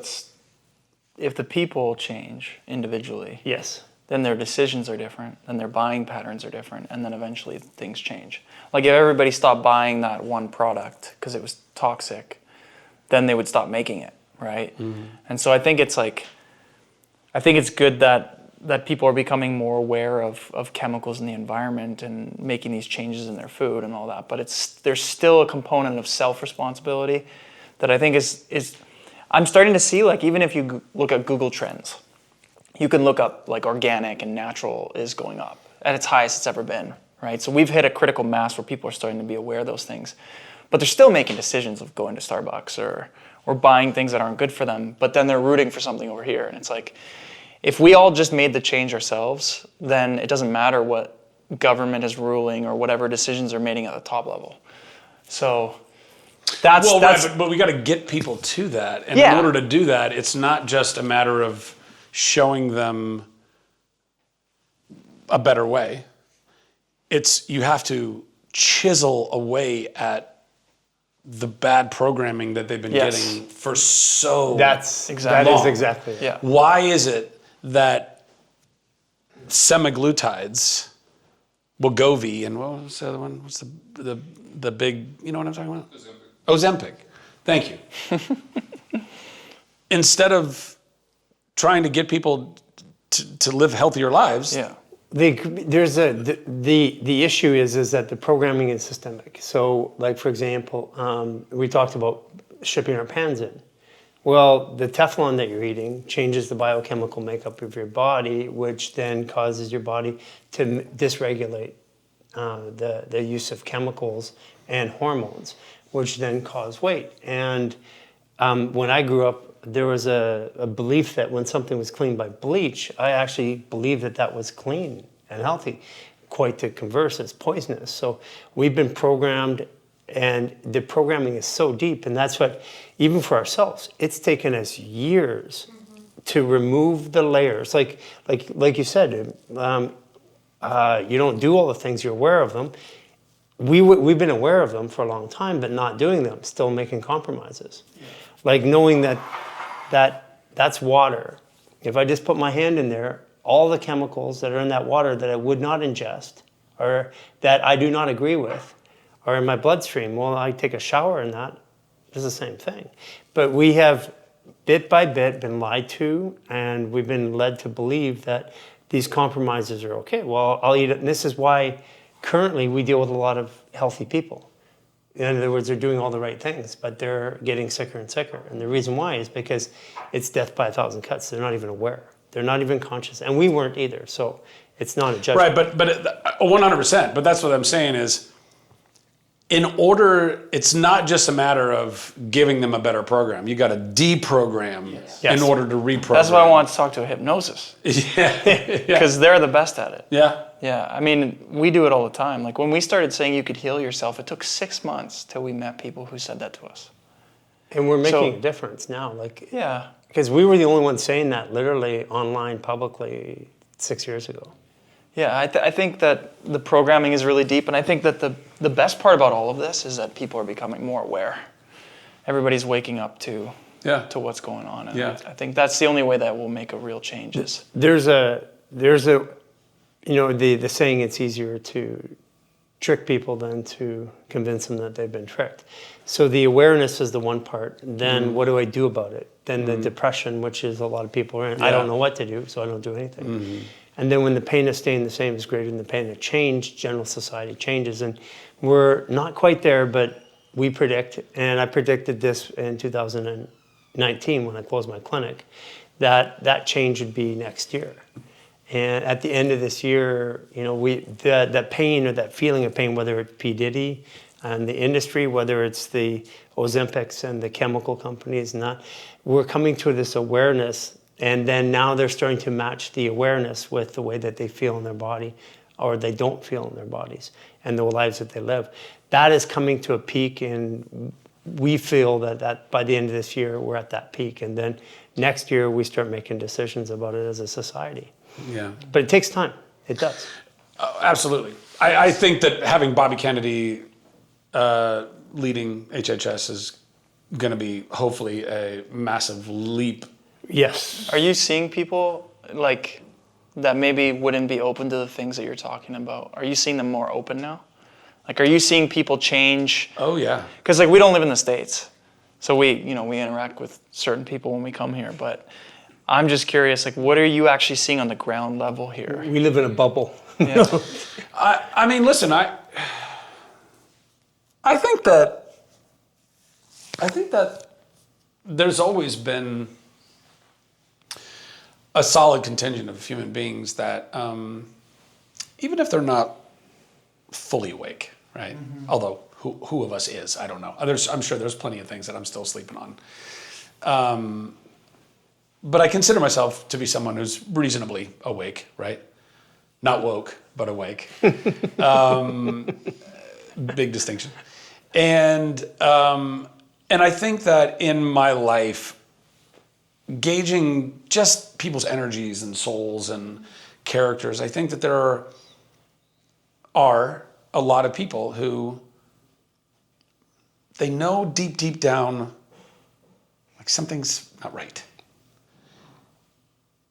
if the people change individually, Yes. then their decisions are different, then their buying patterns are different, and then eventually things change. Like if everybody stopped buying that one product because it was toxic, then they would stop making it, right? Mm-hmm. And so I think it's good that people are becoming more aware of chemicals in the environment and making these changes in their food and all that. But there's still a component of self-responsibility that I think is I'm starting to see, like, even if you look at Google Trends, you can look up like organic and natural is going up at its highest it's ever been, right? So we've hit a critical mass where people are starting to be aware of those things, but they're still making decisions of going to Starbucks or buying things that aren't good for them, but then they're rooting for something over here. And it's like, if we all just made the change ourselves, then it doesn't matter what government is ruling or whatever decisions are made at the top level. So that's right, but we got to get people to that. And in order to do that, it's not just a matter of showing them a better way. It's you have to chisel away at the bad programming that they've been getting for so That is exactly it. Yeah. Why is it that semaglutides, Wegovy, and what was the other one? What's the big, you know what I'm talking about? Ozempic. Thank you. Instead of trying to get people to live healthier lives. Yeah. The issue is that the programming is systemic. So, like, for example, we talked about shipping our pans in. Well, the Teflon that you're eating changes the biochemical makeup of your body, which then causes your body to dysregulate the use of chemicals and hormones, which then cause weight. And when I grew up, there was a belief that when something was cleaned by bleach, I actually believed that was clean and healthy. Quite the converse, it's poisonous. So we've been programmed, and the programming is so deep, and that's what, even for ourselves, it's taken us years to remove the layers. Like you said, you don't do all the things, you're aware of them. We've been aware of them for a long time, but not doing them, still making compromises. Like knowing that's water. If I just put my hand in there, all the chemicals that are in that water that I would not ingest or that I do not agree with are in my bloodstream. Well, I take a shower in that. It's the same thing. But we have, bit by bit, been lied to, and we've been led to believe that these compromises are okay. Well, I'll eat it. And this is why currently we deal with a lot of healthy people. In other words, they're doing all the right things, but they're getting sicker and sicker. And the reason why is because it's death by 1,000 cuts. They're not even aware. They're not even conscious. And we weren't either. So it's not a judgment. Right, but 100%. But that's what I'm saying is, in order, it's not just a matter of giving them a better program. You got to deprogram in order to reprogram. That's why I want to talk to a hypnosis. Because they're the best at it. Yeah. Yeah, I mean, we do it all the time. Like when we started saying you could heal yourself, it took 6 months till we met people who said that to us. And we're making a difference now. Yeah. Because we were the only ones saying that literally online publicly 6 years ago. Yeah, I think that the programming is really deep, and I think that the best part about all of this is that people are becoming more aware. Everybody's waking up to what's going on, and I think that's the only way that will make a real change. There's a the saying, it's easier to trick people than to convince them that they've been tricked. So the awareness is the one part. Then what do I do about it? Then the depression, which is a lot of people are in. I don't know what to do, so I don't do anything. And then when the pain of staying the same is greater than the pain of change, general society changes. And we're not quite there, but we predict, and I predicted this in 2019 when I closed my clinic, that change would be next year. And at the end of this year, that pain or that feeling of pain, whether it's P. Diddy and the industry, whether it's the Ozempics and the chemical companies, we're coming to this awareness. And then now they're starting to match the awareness with the way that they feel in their body or they don't feel in their bodies and the lives that they live. That is coming to a peak, and we feel that by the end of this year, we're at that peak. And then next year, we start making decisions about it as a society. Yeah. But it takes time. It does. Absolutely. I think that having Bobby Kennedy leading HHS is going to be hopefully a massive leap. Yes. Are you seeing people like that maybe wouldn't be open to the things that you're talking about? Are you seeing them more open now? Like, are you seeing people change? Oh, yeah. Because like we don't live in the States, so we interact with certain people when we come here. But I'm just curious, like, what are you actually seeing on the ground level here? We live in a bubble. Yeah. I mean, listen, I think that there's always been a solid contingent of human beings that, even if they're not fully awake, right? Mm-hmm. Although who of us is? I don't know. I'm sure there's plenty of things that I'm still sleeping on. But I consider myself to be someone who's reasonably awake, right? Not woke, but awake. Big distinction. And I think that in my life, gauging just people's energies and souls and characters, I think that there are a lot of people who they know deep down like something's not right.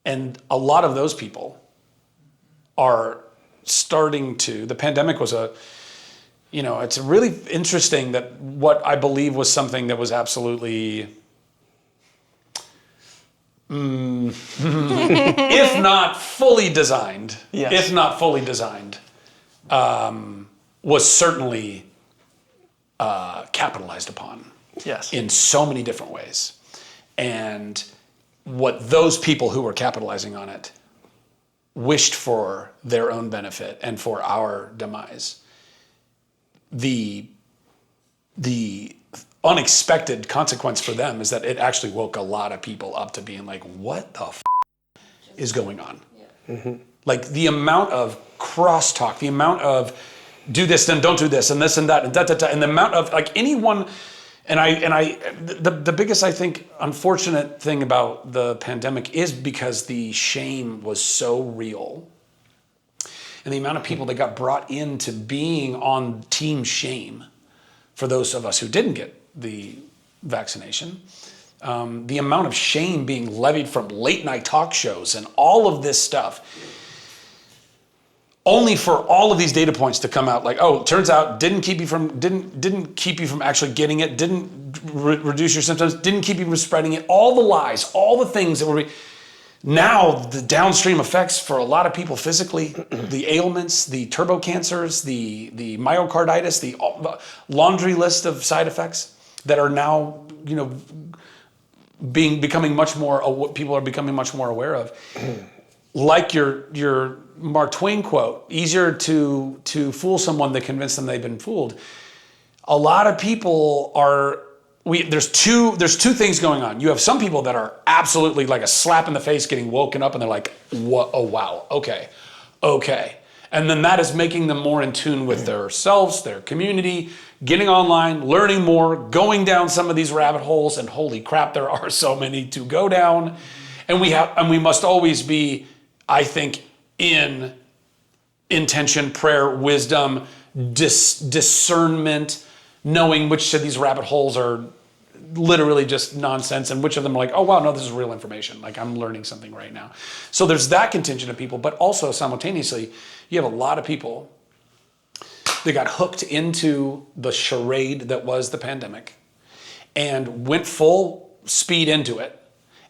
And a lot of those people are starting to, the pandemic was it's really interesting that what I believe was something that was absolutely, if not fully designed, was certainly capitalized upon in so many different ways. And what those people who were capitalizing on it wished for their own benefit and for our demise. The unexpected consequence for them is that it actually woke a lot of people up to being like, what the is going on? Yeah. Mm-hmm. Like the amount of crosstalk, the amount of do this, then don't do this, and this and that, and and the amount of like anyone. The biggest, I think, unfortunate thing about the pandemic is because the shame was so real. And the amount of people that got brought into being on team shame for those of us who didn't get the vaccination, the amount of shame being levied from late night talk shows and all of this stuff, only for all of these data points to come out like, oh, it turns out didn't keep you from actually getting it, didn't reduce your symptoms, didn't keep you from spreading it, all the lies, all the things that were now the downstream effects for a lot of people physically, the ailments, the turbo cancers, the myocarditis, the laundry list of side effects that are now, becoming much more, people are becoming much more aware of. Like your Mark Twain quote, easier to fool someone than convince them they've been fooled. A lot of people there's two things going on. You have some people that are absolutely like a slap in the face getting woken up and they're like, what? Oh, wow. Okay. And then that is making them more in tune with themselves, their community, getting online, learning more, going down some of these rabbit holes, and holy crap, there are so many to go down. And we must always be, I think, in intention, prayer, wisdom, discernment, knowing which of these rabbit holes are literally just nonsense and which of them are like, oh wow, no, this is real information. Like I'm learning something right now. So there's that contingent of people, but also simultaneously, you have a lot of people that got hooked into the charade that was the pandemic and went full speed into it.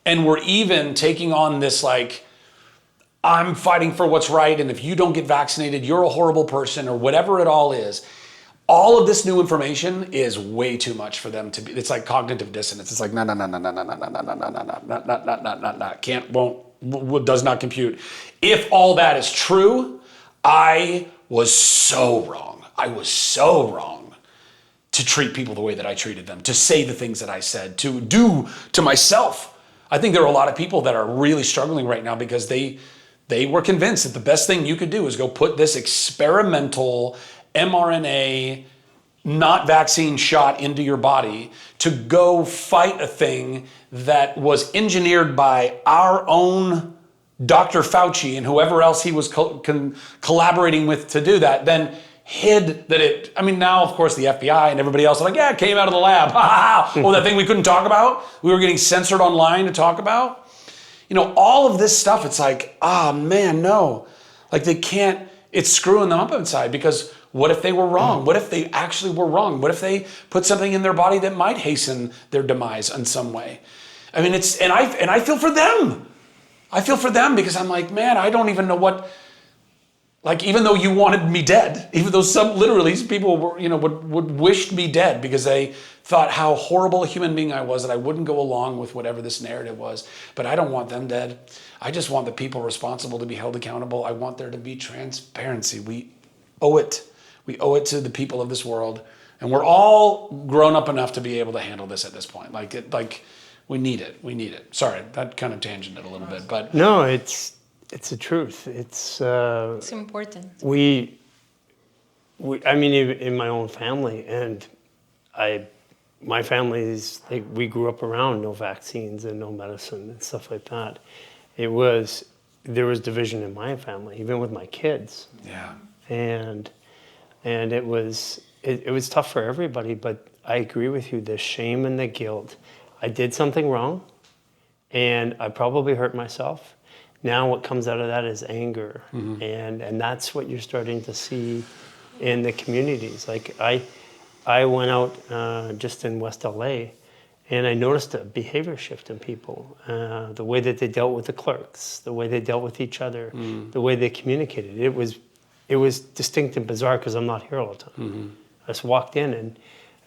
And were even taking on this like, I'm fighting for what's right, and if you don't get vaccinated, you're a horrible person, or whatever it all is. All of this new information is way too much for them to be. It's like cognitive dissonance. It's like, no, can't, won't, does not compute. If all that is true, I was so wrong. I was so wrong to treat people the way that I treated them, to say the things that I said, to do to myself. I think there are a lot of people that are really struggling right now because they were convinced that the best thing you could do is go put this experimental mRNA, not vaccine shot into your body to go fight a thing that was engineered by our own Dr. Fauci and whoever else he was collaborating with to do that, then hid that it, now of course the FBI and everybody else are like, yeah, it came out of the lab. Oh, that thing we couldn't talk about? We were getting censored online to talk about? All of this stuff, it's like, man, no. Like they can't, it's screwing them up inside because what if they were wrong? What if they actually were wrong? What if they put something in their body that might hasten their demise in some way? And I feel for them. I feel for them because I'm like, man, I don't even know what, Like, even though you wanted me dead, even though some people were, would wish me dead because they thought how horrible a human being I was, that I wouldn't go along with whatever this narrative was. But I don't want them dead. I just want the people responsible to be held accountable. I want there to be transparency. We owe it. We owe it to the people of this world. And we're all grown up enough to be able to handle this at this point. We need it. We need it. Sorry, that kind of tangented a little bit, but No, it's the truth. It's important. I mean, in my own family, and my family's, we grew up around no vaccines and no medicine and stuff like that. There was division in my family, even with my kids. yeah. And it was tough for everybody, but I agree with you, the shame and the guilt. I did something wrong, and I probably hurt myself. Now what comes out of that is anger, and that's what you're starting to see in the communities. Like I went out just in West LA, and I noticed a behavior shift in people. The way that they dealt with the clerks, the way they dealt with each other, the way they communicated. It was distinct and bizarre because I'm not here all the time. I just walked in,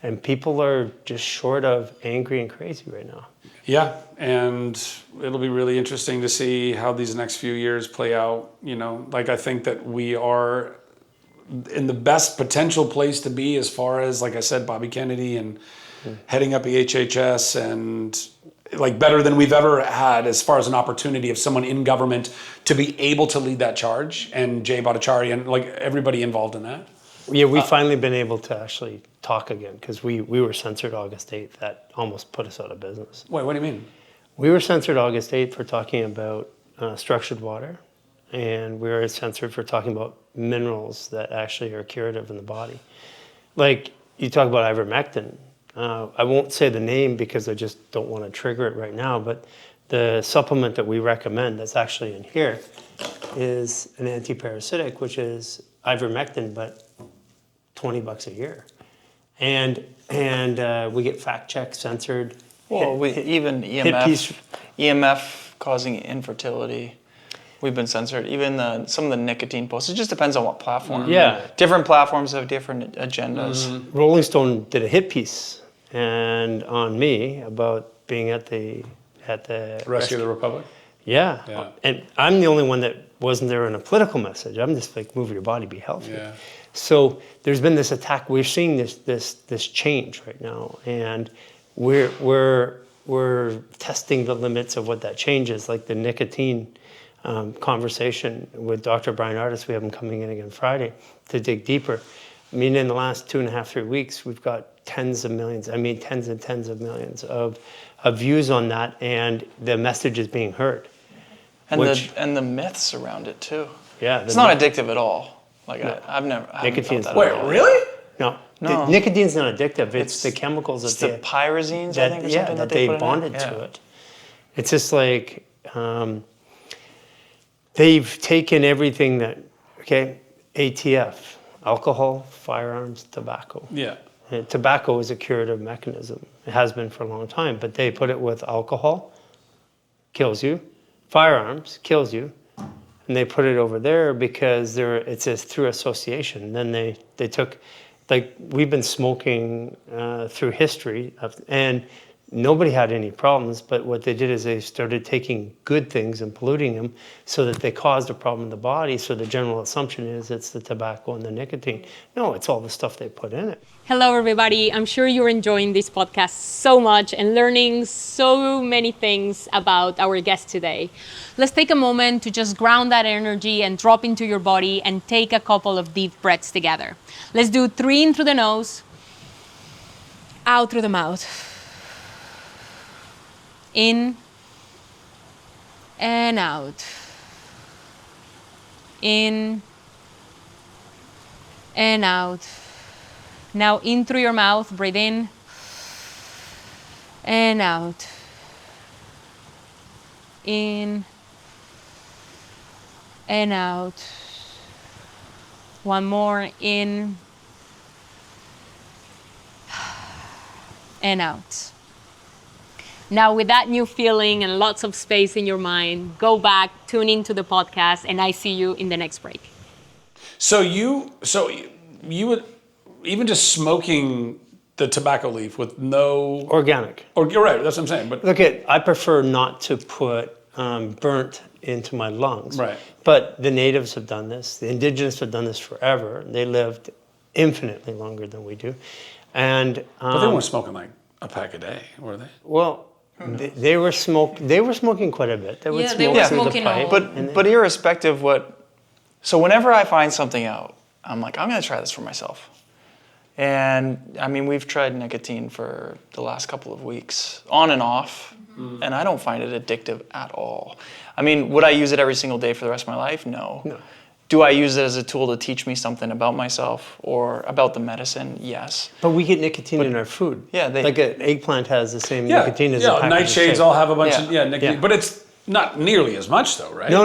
and people are just short of angry and crazy right now. Yeah, and it'll be really interesting to see how these next few years play out. I think that we are in the best potential place to be as far as, like I said, Bobby Kennedy and heading up EHHS, and better than we've ever had as far as an opportunity of someone in government to be able to lead that charge, and Jay Bhattacharya and everybody involved in that. Yeah, we've finally been able to actually talk again, because we were censored August 8th. That almost put us out of business. Wait, what do you mean? We were censored August 8th for talking about structured water, and we were censored for talking about minerals that actually are curative in the body. Like, you talk about ivermectin. I won't say the name because I just don't want to trigger it right now, but the supplement that we recommend that's actually in here is an antiparasitic, which is ivermectin, but $20 a year. And we get fact checked, censored. Well, even EMF causing infertility, we've been censored. Even some of the nicotine posts. It just depends on what platform. Yeah. Different platforms have different agendas. Rolling Stone did a hit piece on me about being at the Rescue of the Republic? Yeah. And I'm the only one that wasn't there in a political message. I'm just like, move your body, be healthy. Yeah. So there's been this attack. We're seeing this change right now, and we're testing the limits of what that change is. Like the nicotine conversation with Dr. Brian Artis, we have him coming in again Friday to dig deeper. I mean, in the last 2.5, 3 weeks, we've got tens and tens of millions of views on that, and the message is being heard. And the myths around it too. Yeah, it's not addictive at all. Like No. I've never. Nicotine's Wait, really? No. No. Nicotine's not addictive. It's the chemicals It's the pyrazines, I think, or something that they they put bonded in it. to it. It's just like they've taken everything that, ATF, alcohol, firearms, tobacco. Yeah. And tobacco is a curative mechanism. It has been for a long time, but they put it with alcohol, kills you, firearms, kills you, and they put it over there because it says through association. Then they took, we've been smoking through history, and nobody had any problems, but what they did is they started taking good things and polluting them so that they caused a problem in the body. So the general assumption is it's the tobacco and the nicotine. No, it's all the stuff they put in it. Hello, everybody. I'm sure you're enjoying this podcast so much and learning so many things about our guest today. Let's take a moment to just ground that energy and drop into your body and take a couple of deep breaths together. Let's do 3 in through the nose, out through the mouth. In and out. In and out. Now in through your mouth, breathe in and out. In and out. One more, in and out. Now, with that new feeling and lots of space in your mind, go back, tune into the podcast, and I see you in the next break. So you would, even just smoking the tobacco leaf with no, Organic. or you're right, that's what I'm saying. But Look, I prefer not to put burnt into my lungs. Right. But the natives have done this. The indigenous have done this forever. They lived infinitely longer than we do. And but they weren't smoking like a pack a day, were they? well, they were smoking quite a bit. They would Yeah, smoke they were through the smoking pipe. all- But irrespective so whenever I find something out, I'm like, I'm gonna try this for myself. And I mean, we've tried nicotine for the last couple of weeks, on and off, and I don't find it addictive at all. I mean, would I use it every single day for the rest of my life? No. Do I use it as a tool to teach me something about myself or about the medicine? Yes. But we get nicotine in our food. Yeah, like an eggplant has the same nicotine as a package of nightshades shit. all have a bunch of nicotine, Yeah. but it's not nearly as much though, right? No.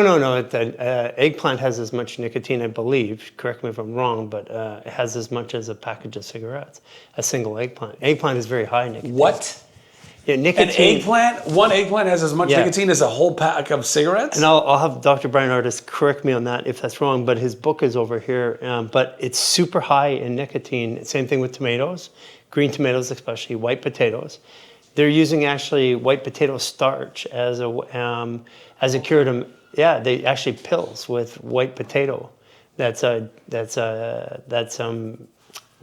Eggplant has as much nicotine, I believe. Correct me if I'm wrong, but it has as much as a package of cigarettes. A single eggplant. Eggplant is very high nicotine. What? Yeah, nicotine. One eggplant has as much nicotine as a whole pack of cigarettes? And I'll have Dr. Brian Artis correct me on that if that's wrong, but his book is over here. But it's super high in nicotine. Same thing with tomatoes, green tomatoes especially, white potatoes. They're using actually white potato starch as a curative. Yeah, they actually pills with white potato.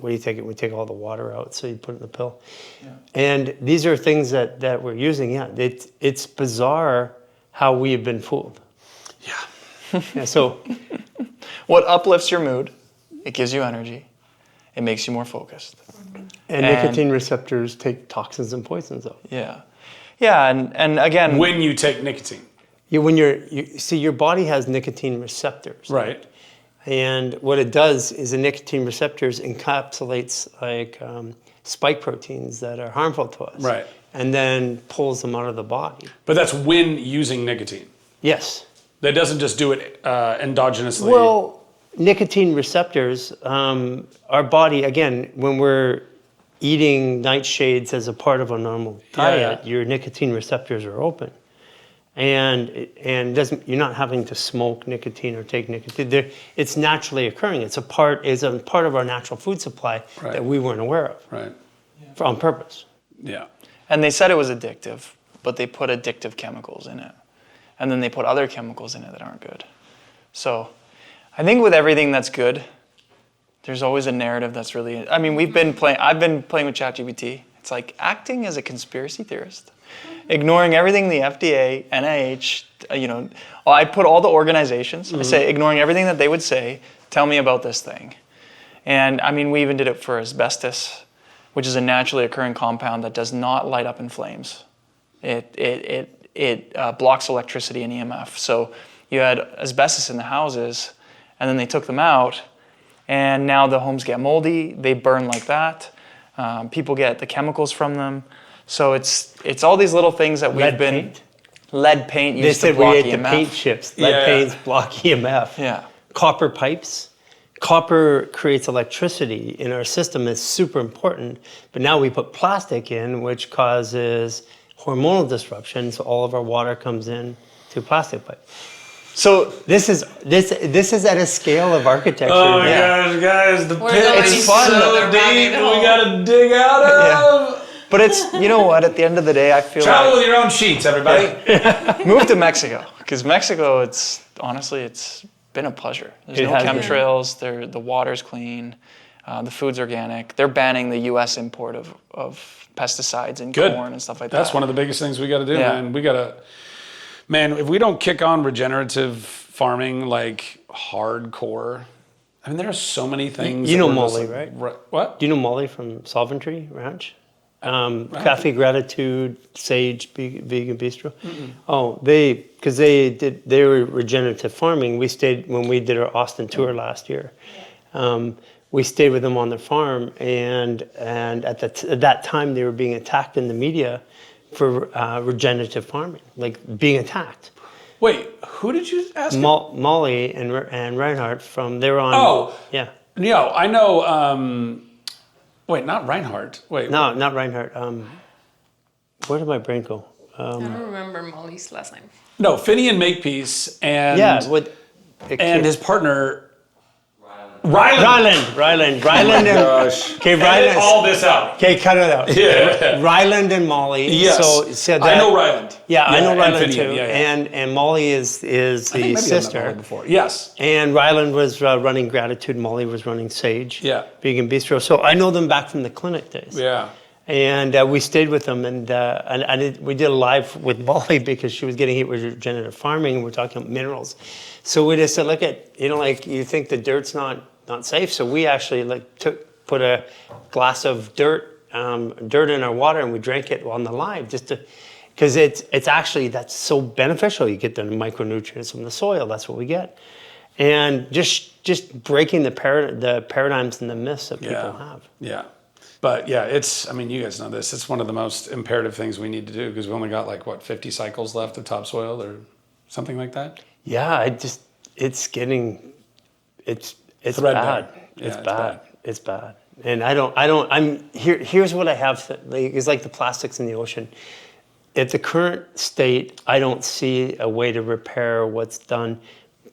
What do you take it? We take all the water out, so you put it in the pill. Yeah. And these are things that we're using. Yeah, it's bizarre how we have been fooled. Yeah. So, what uplifts your mood? It gives you energy. It makes you more focused. And nicotine receptors take toxins and poisons out. Yeah. Yeah, and again, when you take nicotine. Your body has nicotine receptors. Right. And what it does is the nicotine receptors encapsulates like spike proteins that are harmful to us. Right. And then pulls them out of the body. But that's when using nicotine. Yes. That doesn't just do it endogenously. Well, nicotine receptors, our body, again, when we're eating nightshades as a part of a normal diet, your nicotine receptors are open. And you're not having to smoke nicotine or take nicotine. It's naturally occurring. It's a part of our natural food supply that we weren't aware of. Right. On purpose. Yeah. And they said it was addictive, but they put addictive chemicals in it. And then they put other chemicals in it that aren't good. So I think with everything that's good, there's always a narrative that's really, I mean, I've been playing with ChatGPT. It's like acting as a conspiracy theorist. Ignoring everything the FDA, NIH, I put all the organizations, I say, ignoring everything that they would say, tell me about this thing. And I mean, we even did it for asbestos, which is a naturally occurring compound that does not light up in flames. It blocks electricity and EMF. So you had asbestos in the houses, and then they took them out, and now the homes get moldy, they burn like that. People get the chemicals from them. So it's all these little things that we've been... Paint? Lead paint They used to said block we ate EMF. the paint chips. Lead paints block EMF. Yeah. Copper pipes. Copper creates electricity in our system. It's super important. But now we put plastic in, which causes hormonal disruption. So all of our water comes in to plastic pipe. So this is at a scale of architecture. Oh my gosh, guys, the pit is fun, so though. deep. We gotta dig out of. But it's, you know what, at the end of the day, I feel Travel like... with your own sheets, everybody. Move to Mexico. Because Mexico, it's been a pleasure. There's no chemtrails, the water's clean, the food's organic. They're banning the U.S. import of pesticides and corn and stuff like that. That's one of the biggest things we gotta do, man. Man, if we don't kick on regenerative farming like hardcore, I mean, there are so many things. You know Molly, right? What? Do you know Molly from Solventry Ranch? Cafe Gratitude, Sage, Vegan Bistro. Mm-mm. Oh, because they were regenerative farming. When we did our Austin tour last year. We stayed with them on their farm, and at that time they were being attacked in the media for regenerative farming, like being attacked. Wait, who did you ask? Molly and Reinhardt they were on. Oh, yeah. No, I know. Wait, not Reinhardt. Wait. No, not Reinhardt. Where did my brain go? I don't remember Molly's last name. No, Finian Makepeace and his partner. Ryland and Gosh. okay, Edit all Ryland. this out. Okay, cut it out. Yeah. Ryland and Molly. Yes. So that, I know Ryland. Yeah, I know Ryland Amphibian, too. yeah. And Molly is I the think maybe I've met sister. Molly before. Yes. And Ryland was running Gratitude. Molly was running Sage. Yeah. Vegan Bistro. So I know them back from the clinic days. Yeah. And we stayed with them, and we did a live with Molly because she was getting hit with regenerative farming, and we're talking about minerals. So we just said, look at, like you think the dirt's not safe, so we actually put a glass of dirt in our water, and we drank it on the live because it's actually, that's so beneficial. You get the micronutrients from the soil. That's what we get, and just breaking the paradigms and the myths that people have. Yeah. But yeah, you guys know this. It's one of the most imperative things we need to do because we only got 50 cycles left of topsoil or something like that. Yeah, it's bad. Threadbare. It's Yeah, bad. It's bad. And here's what I have, it's like the plastics in the ocean. At the current state, I don't see a way to repair what's done.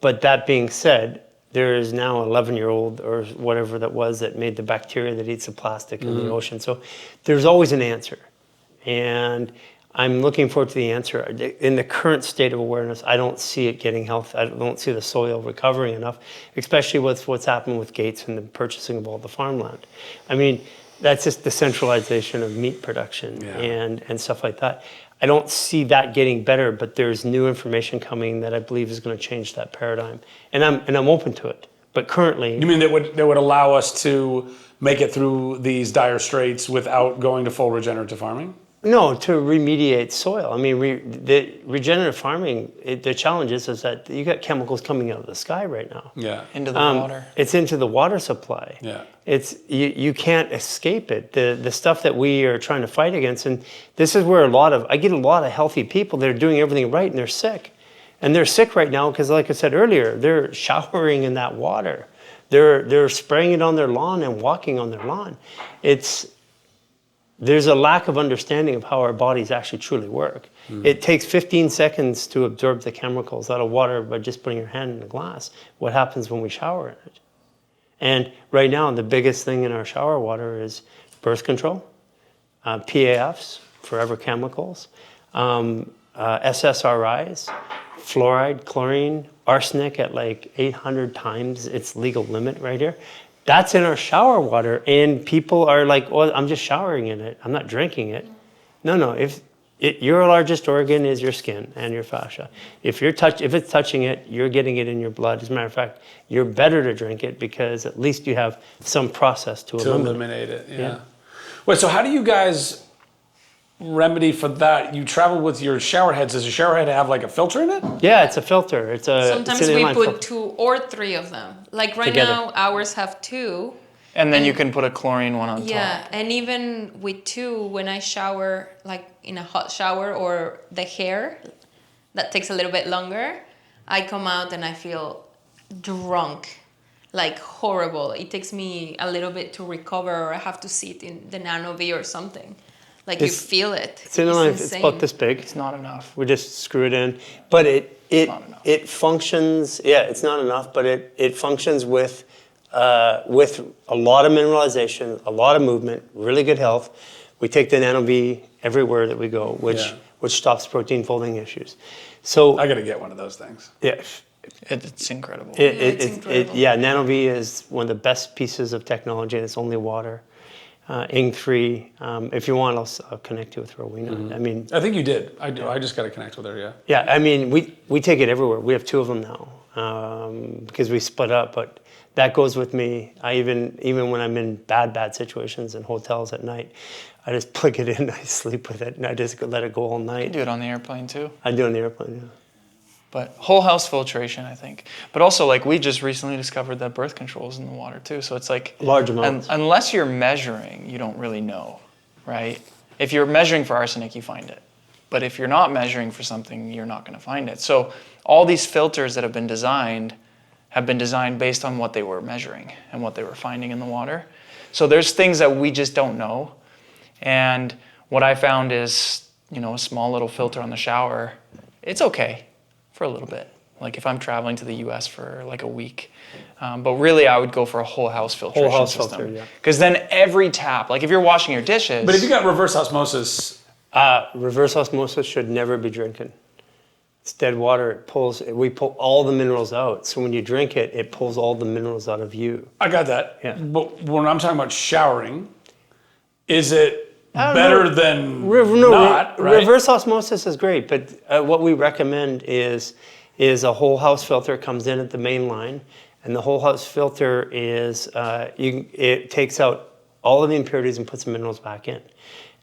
But that being said, there is now an 11-year-old or whatever that made the bacteria that eats the plastic in the ocean. So there's always an answer. And I'm looking forward to the answer. In the current state of awareness, I don't see it getting healthy. I don't see the soil recovering enough, especially with what's happened with Gates and the purchasing of all the farmland. I mean, that's just the centralization of meat production and stuff like that. I don't see that getting better, but there's new information coming that I believe is going to change that paradigm, and I'm open to it. But currently, You mean that would allow us to make it through these dire straits without going to full regenerative farming? no, to remediate soil. I mean, the regenerative farming. The challenge is that you got chemicals coming out of the sky right now. Yeah. Into the water. It's into the water supply. Yeah. It's you can't escape it. The stuff that we are trying to fight against, and this is where I get a lot of healthy people that are doing everything right and they're sick. And they're sick right now because, like I said earlier, they're showering in that water. They're spraying it on their lawn and walking on their lawn. There's a lack of understanding of how our bodies actually truly work. It takes 15 seconds to absorb the chemicals out of water by just putting your hand in a glass. What happens when we shower in it? And right now, the biggest thing in our shower water is birth control, PAFs, forever chemicals, SSRIs, fluoride, chlorine, arsenic at 800 times its legal limit right here. That's in our shower water, and people are like, "Oh, I'm just showering in it. I'm not drinking it." No. Your largest organ is your skin and your fascia. If it's touching it, you're getting it in your blood. As a matter of fact, you're better to drink it because at least you have some process to eliminate it. Yeah. Wait. So how do you guys remedy for that? You travel with your shower heads. Does your shower head have a filter in it? Yeah, it's a filter. Sometimes it's an we inline put filter. 2 or 3 of them. Like right Together. now, ours have 2. And then you can put a chlorine one on top. Yeah, and even with 2, when I shower, in a hot shower or the hair, that takes a little bit longer, I come out and I feel drunk, horrible. It takes me a little bit to recover, or I have to sit in the Nano V or something. You feel it. It's about this big. It's not enough. We just screw it in, but not enough. it functions. Yeah, it's not enough, but it functions with a lot of mineralization, a lot of movement, really good health. We take the Nano V everywhere that we go, which stops protein folding issues. So I got to get one of those things. yeah. It's incredible. It's incredible. Nano V is one of the best pieces of technology. It's only water, ink-free. If you want, I'll connect you with Rowena. Mm-hmm. I mean, I think you did. I just got to connect with her. Yeah. yeah. I mean, we take it everywhere. We have 2 of them now because we split up, but that goes with me. I even when I'm in bad situations in hotels at night, I just plug it in. I sleep with it, and I just let it go all You night. do it on the airplane too. I do on the airplane. Yeah. But whole house filtration, I think. But also, we just recently discovered that birth control is in the water too. So it's Large amounts. unless you're measuring, you don't really know, right? If you're measuring for arsenic, you find it. But if you're not measuring for something, you're not going to find it. So all these filters that have been designed based on what they were measuring and what they were finding in the water. So there's things that we just don't know. And what I found is, a small little filter on the shower, it's okay for a little bit. like if I'm traveling to the US for like a week. But really, I would go for a whole house filtration Whole house system. filter, yeah. Because then every tap, like if you're washing your dishes. But if you got reverse osmosis, Reverse osmosis should never be drinking. It's dead water. We pull all the minerals out. So when you drink it, it pulls all the minerals out of you. I got that. Yeah. But when I'm talking about showering, is it better than not, right? Reverse osmosis is great, but what we recommend is a whole house filter comes in at the main line, and the whole house filter is it takes out all of the impurities and puts the minerals back in.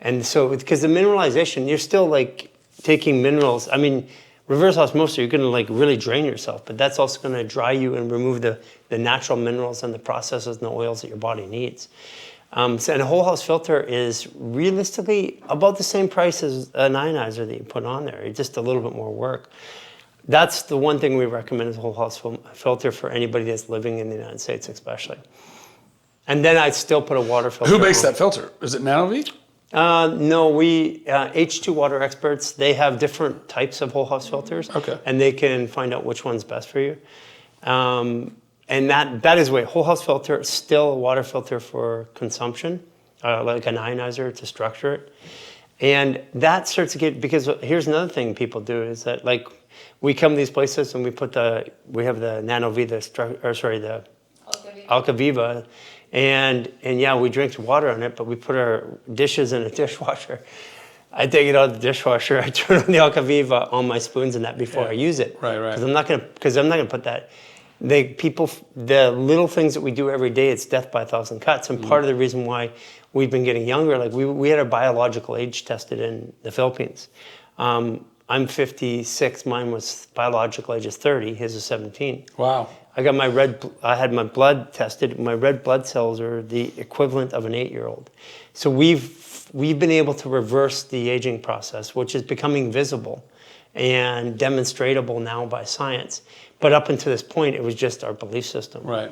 And so, because the mineralization, you're still like taking minerals. I mean, reverse osmosis, you're going to like really drain yourself, but that's also going to dry you and remove the natural minerals and the processes and the oils that your body needs. And a whole house filter is realistically about the same price as an ionizer that you put on there. It's just a little bit more work. That's the one thing we recommend is a whole house filter for anybody that's living in the United States, especially. And then I'd still put a water filter. Who makes that filter? Is it NanoV? No, we H2 Water Experts. They have different types of whole house filters, Okay. and they can find out which one's best for you. And that is way whole house filter is still a water filter for consumption, like an ionizer to structure it, and that starts to get because here's another thing people do is that like we come to these places and we have the NanoV the Alcaviva. And yeah, we drink water on it, but we put our dishes in a dishwasher. I take it out of the dishwasher. I turn on the Alcaviva on my spoons and that before I use it. Right. Because I'm not gonna put that. The little things that we do every day, it's death by 1,000 cuts. And part of the reason why we've been getting younger, like we had our biological age tested in the Philippines. I'm 56. Mine was biological age is 30. His is 17. Wow. I had my blood tested. My red blood cells are the equivalent of an 8-year-old. So we've been able to reverse the aging process, which is becoming visible and demonstratable now by science. But up until this point, it was just our belief system. Right.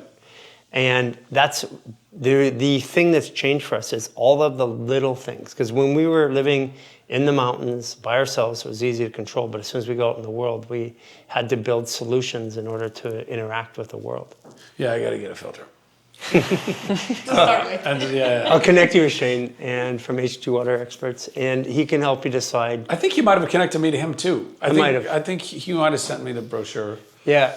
And that's the thing that's changed for us is all of the little things. Because when we were living in the mountains by ourselves, it was easy to control. But as soon as we go out in the world, we had to build solutions in order to interact with the world. Yeah, I got to get a filter. Start I'll connect you with Shane and from H2 Water Experts, and he can help you decide. I think you might have connected me to him too. might have. I think he might have sent me the brochure. Yeah,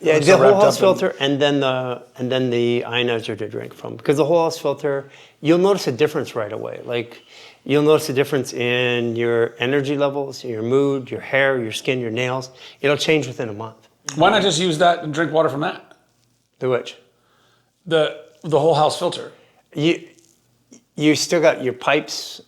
Looks the so whole wrapped house up filter, and then the ionizer to drink from. Because the whole house filter, you'll notice a difference right away. Like you'll notice a difference in your energy levels, your mood, your hair, your skin, your nails. It'll change within a month. Why not just use that and drink water from that? The which? The whole house filter. You still got your pipes.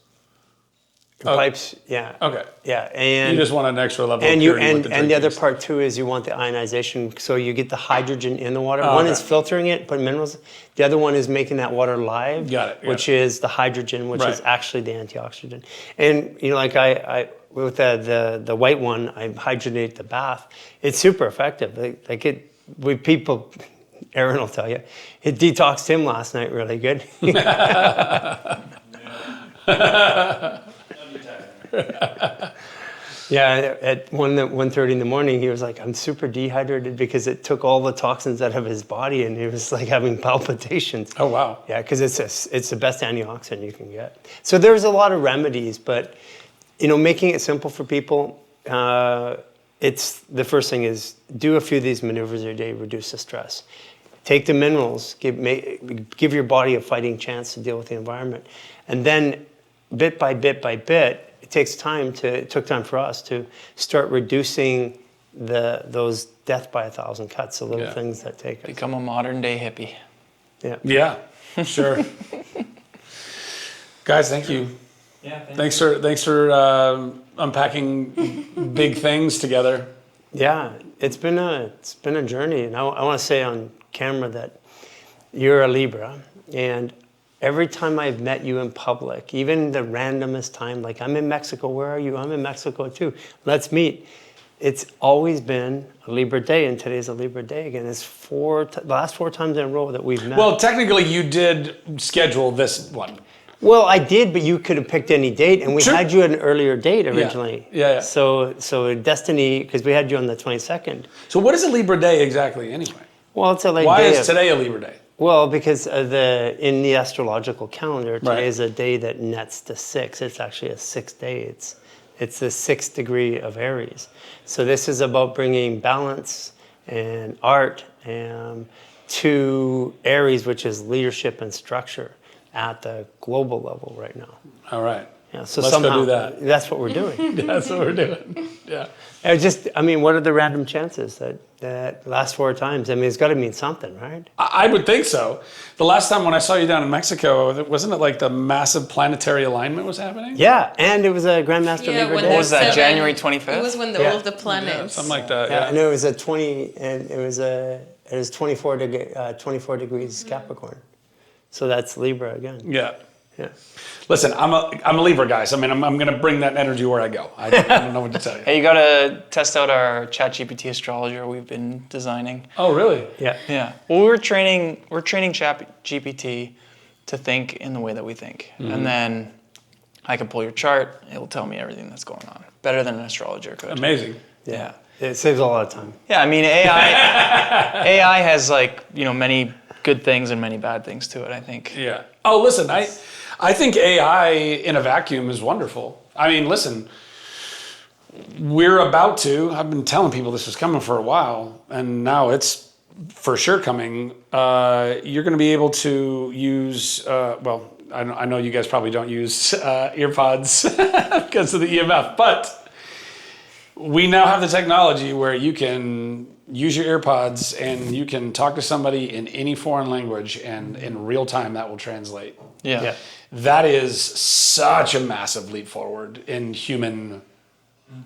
Pipes, yeah. Okay. Yeah, and You just want an extra level and of you purity with the and the other drinkings. part too is you want the ionization, so you get the hydrogen in the water. Oh, One okay. is filtering it, putting minerals. The other one is making that water live. Got it, Which is the hydrogen, which is Right. actually the antioxidant. And you know, like I with the white one, I hydrogenate the bath. It's super effective. Like it with people. Aaron will tell you, it detoxed him last night really good. Yeah, at 1:30 in the morning, he was like, I'm super dehydrated because it took all the toxins out of his body and he was like having palpitations. Oh, wow. Yeah, because it's the best antioxidant you can get. So there's a lot of remedies, but you know, making it simple for people, it's the first thing is do a few of these maneuvers a day, reduce the stress. Take the minerals, give your body a fighting chance to deal with the environment. And then bit by bit by bit, it took time for us to start reducing those death by 1,000 cuts, the little things that take us. Become a modern day hippie. Yeah. Yeah, sure. Guys, thank you. Yeah, Thanks for unpacking big things together. Yeah, it's been a journey, and I want to say on camera that you're a Libra, and every time I've met you in public, even the randomest time, like I'm in Mexico, where are you? I'm in Mexico too. Let's meet. It's always been a Libra day, and today's a Libra day again. It's the last 4 times in a row that we've met. Well, technically, you did schedule this one. Well, I did, but you could have picked any date, and we Sure. had you at an earlier date originally. Yeah. So Destiny, because we had you on the 22nd. So what is a Libra day exactly anyway? Well, it's a late Why day. is today a Libra day? Well, because in the astrological calendar, today Right. is a day that nets to 6. It's actually a 6th day. It's the 6th degree of Aries. So this is about bringing balance and art to Aries, which is leadership and structure at the global level right now. All right. Yeah, so Let's somehow go do that. that's what we're doing. That's what we're doing. Yeah. What are the random chances that last 4 times? I mean, it's got to mean something, right? I would think so. The last time when I saw you down in Mexico, wasn't it like the massive planetary alignment was happening? Yeah, and it was a Grandmaster Libra when Day. What was that, seven- January 25th? It was when Yeah. all of the planets. Something like that. Yeah, Yeah. and it was a 20, and it was 24 degrees Capricorn. So that's Libra again. Yeah. Yeah. Listen, I'm a Libra guy, so I mean, I'm going to bring that energy where I go. I don't know what to tell you. Hey, you gotta test out our ChatGPT astrologer we've been designing. Oh, really? Yeah. Yeah. Well, we're training ChatGPT to think in the way that we think, and then I can pull your chart. It will tell me everything that's going on, better than an astrologer could. Amazing. Yeah. It saves a lot of time. Yeah. I mean, AI has many good things and many bad things to it, I think. Yeah. Oh, listen, I think AI in a vacuum is wonderful. I mean, listen, I've been telling people this was coming for a while, and now it's for sure coming. You're going to be able to use, I know you guys probably don't use earpods because of the EMF, but we now have the technology where you can use your earpods and you can talk to somebody in any foreign language, and in real time that will translate. Yeah. That is such a massive leap forward in human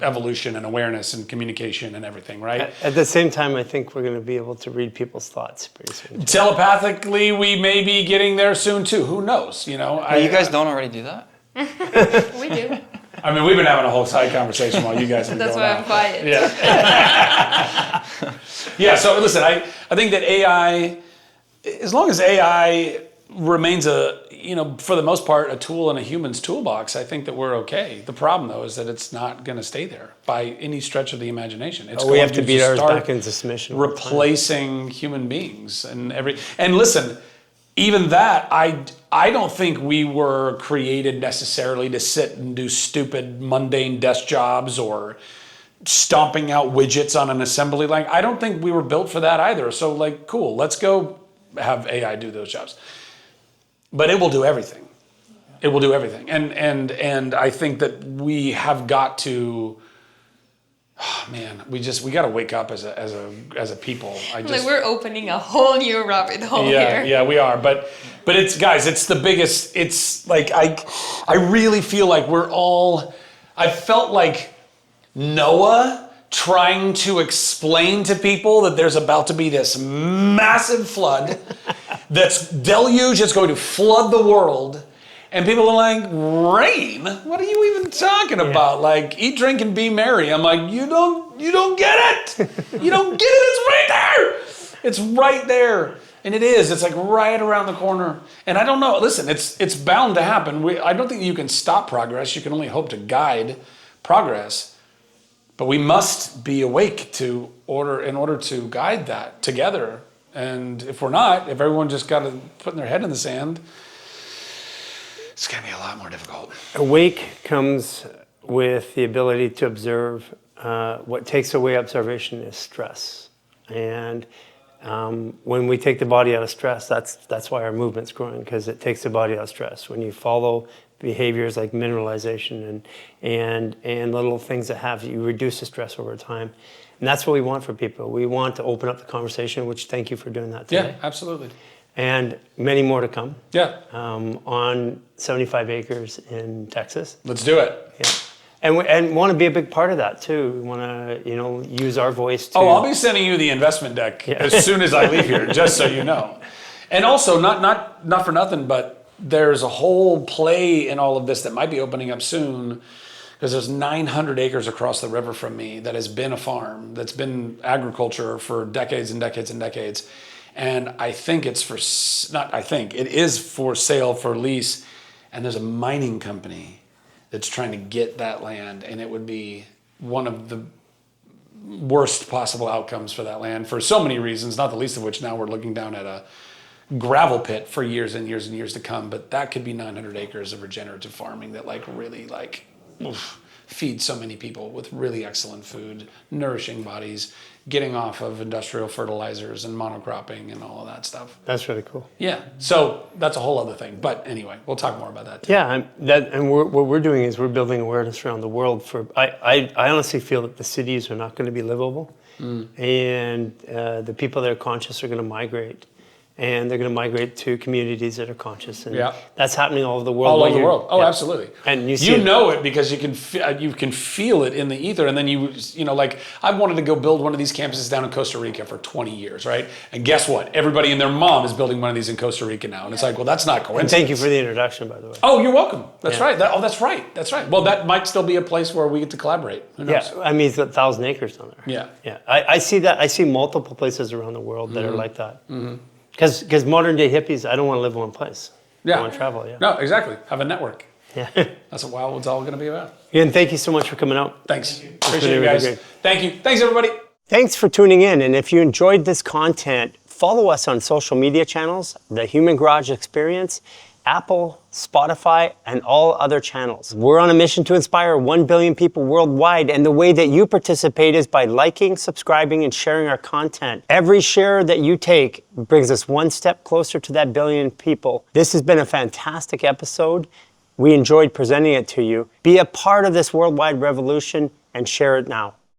evolution and awareness and communication and everything, right? At the same time, I think we're going to be able to read people's thoughts pretty soon. Telepathically, we may be getting there soon too. Who knows? You know, You guys don't already do that? We do. I mean, we've been having a whole side conversation while you guys have been That's going why on. I'm quiet. Yeah. Yeah. So listen, I think that AI, as long as AI remains for the most part, a tool in a human's toolbox, I think that we're okay. The problem though is that it's not going to stay there by any stretch of the imagination. It's We going have to beat ours start back into submission. all the time. replacing human beings and listen, even that, I don't think we were created necessarily to sit and do stupid mundane desk jobs or stomping out widgets on an assembly line. I don't think we were built for that either. So cool, let's go have AI do those jobs. But it will do everything. It will do everything. And I think that we have got to, we got to wake up as a people. We're opening a whole new rabbit hole here. Yeah, we are. But it's, guys, it's the biggest. It's like I really feel like I felt like Noah trying to explain to people that there's about to be this massive flood, that's deluge is going to flood the world. And people are like, rain? What are you even talking about? Like, eat, drink, and be merry. I'm like, you don't get it. You don't get it. It's right there. It's right there. And it is. It's like right around the corner. And I don't know. Listen, it's bound to happen. I don't think you can stop progress. You can only hope to guide progress. But we must be awake in order to guide that together. And if we're not, if everyone just got to put their head in the sand, it's going to be a lot more difficult. Awake comes with the ability to observe. What takes away observation is stress. And when we take the body out of stress, that's why our movement's growing, because it takes the body out of stress. When you follow behaviors like mineralization and little things that you reduce the stress over time. And that's what we want for people. We want to open up the conversation, which thank you for doing that today. Yeah, absolutely. And many more to come. Yeah. On 75 acres in Texas. Let's do it. Yeah. And want to be a big part of that too. We want to, use our voice to. Oh, I'll be sending you the investment deck as soon as I leave here, just so you know. And also, not for nothing, but there's a whole play in all of this that might be opening up soon, because there's 900 acres across the river from me that has been a farm, that's been agriculture for decades and decades and decades. And I think it is for sale, for lease. and there's a mining company that's trying to get that land, and it would be one of the worst possible outcomes for that land for so many reasons, not the least of which now we're looking down at a gravel pit for years and years and years to come. But that could be 900 acres of regenerative farming that like really like feeds so many people with really excellent food, nourishing bodies, getting off of industrial fertilizers and monocropping and all of that stuff. That's really cool. Yeah, so that's a whole other thing. But anyway, we'll talk more about that too. Yeah, what we're doing is we're building awareness around the world for. I honestly feel that the cities are not going to be livable, and the people that are conscious are going to migrate. And they're going to migrate to communities that are conscious, and that's happening all over the world. All over the world. Oh, absolutely. And you know it because you can feel it in the ether. And then you know, like I've wanted to go build one of these campuses down in Costa Rica for 20 years, right? And guess what? Everybody and their mom is building one of these in Costa Rica now, and it's like, well, that's not coincidence. And thank you for the introduction, by the way. Oh, you're welcome. That's right. That's right. That's right. Well, that might still be a place where we get to collaborate. Who knows? Yeah, I mean, it's 1,000 acres down there. Yeah. Yeah, I see that. I see multiple places around the world that are like that. Because modern day hippies, I don't want to live in one place. Yeah. I want to travel, yeah. No, exactly. Have a network. Yeah. That's what Wildwood's all going to be about. Ian, thank you so much for coming out. Thanks. It's Appreciate been you really guys. great. Thank you. Thanks, everybody. Thanks for tuning in. And if you enjoyed this content, follow us on social media channels, The Human Garage Experience, Apple, Spotify, and all other channels. We're on a mission to inspire 1 billion people worldwide, and the way that you participate is by liking, subscribing, and sharing our content. Every share that you take brings us one step closer to that billion people. This has been a fantastic episode. We enjoyed presenting it to you. Be a part of this worldwide revolution and share it now.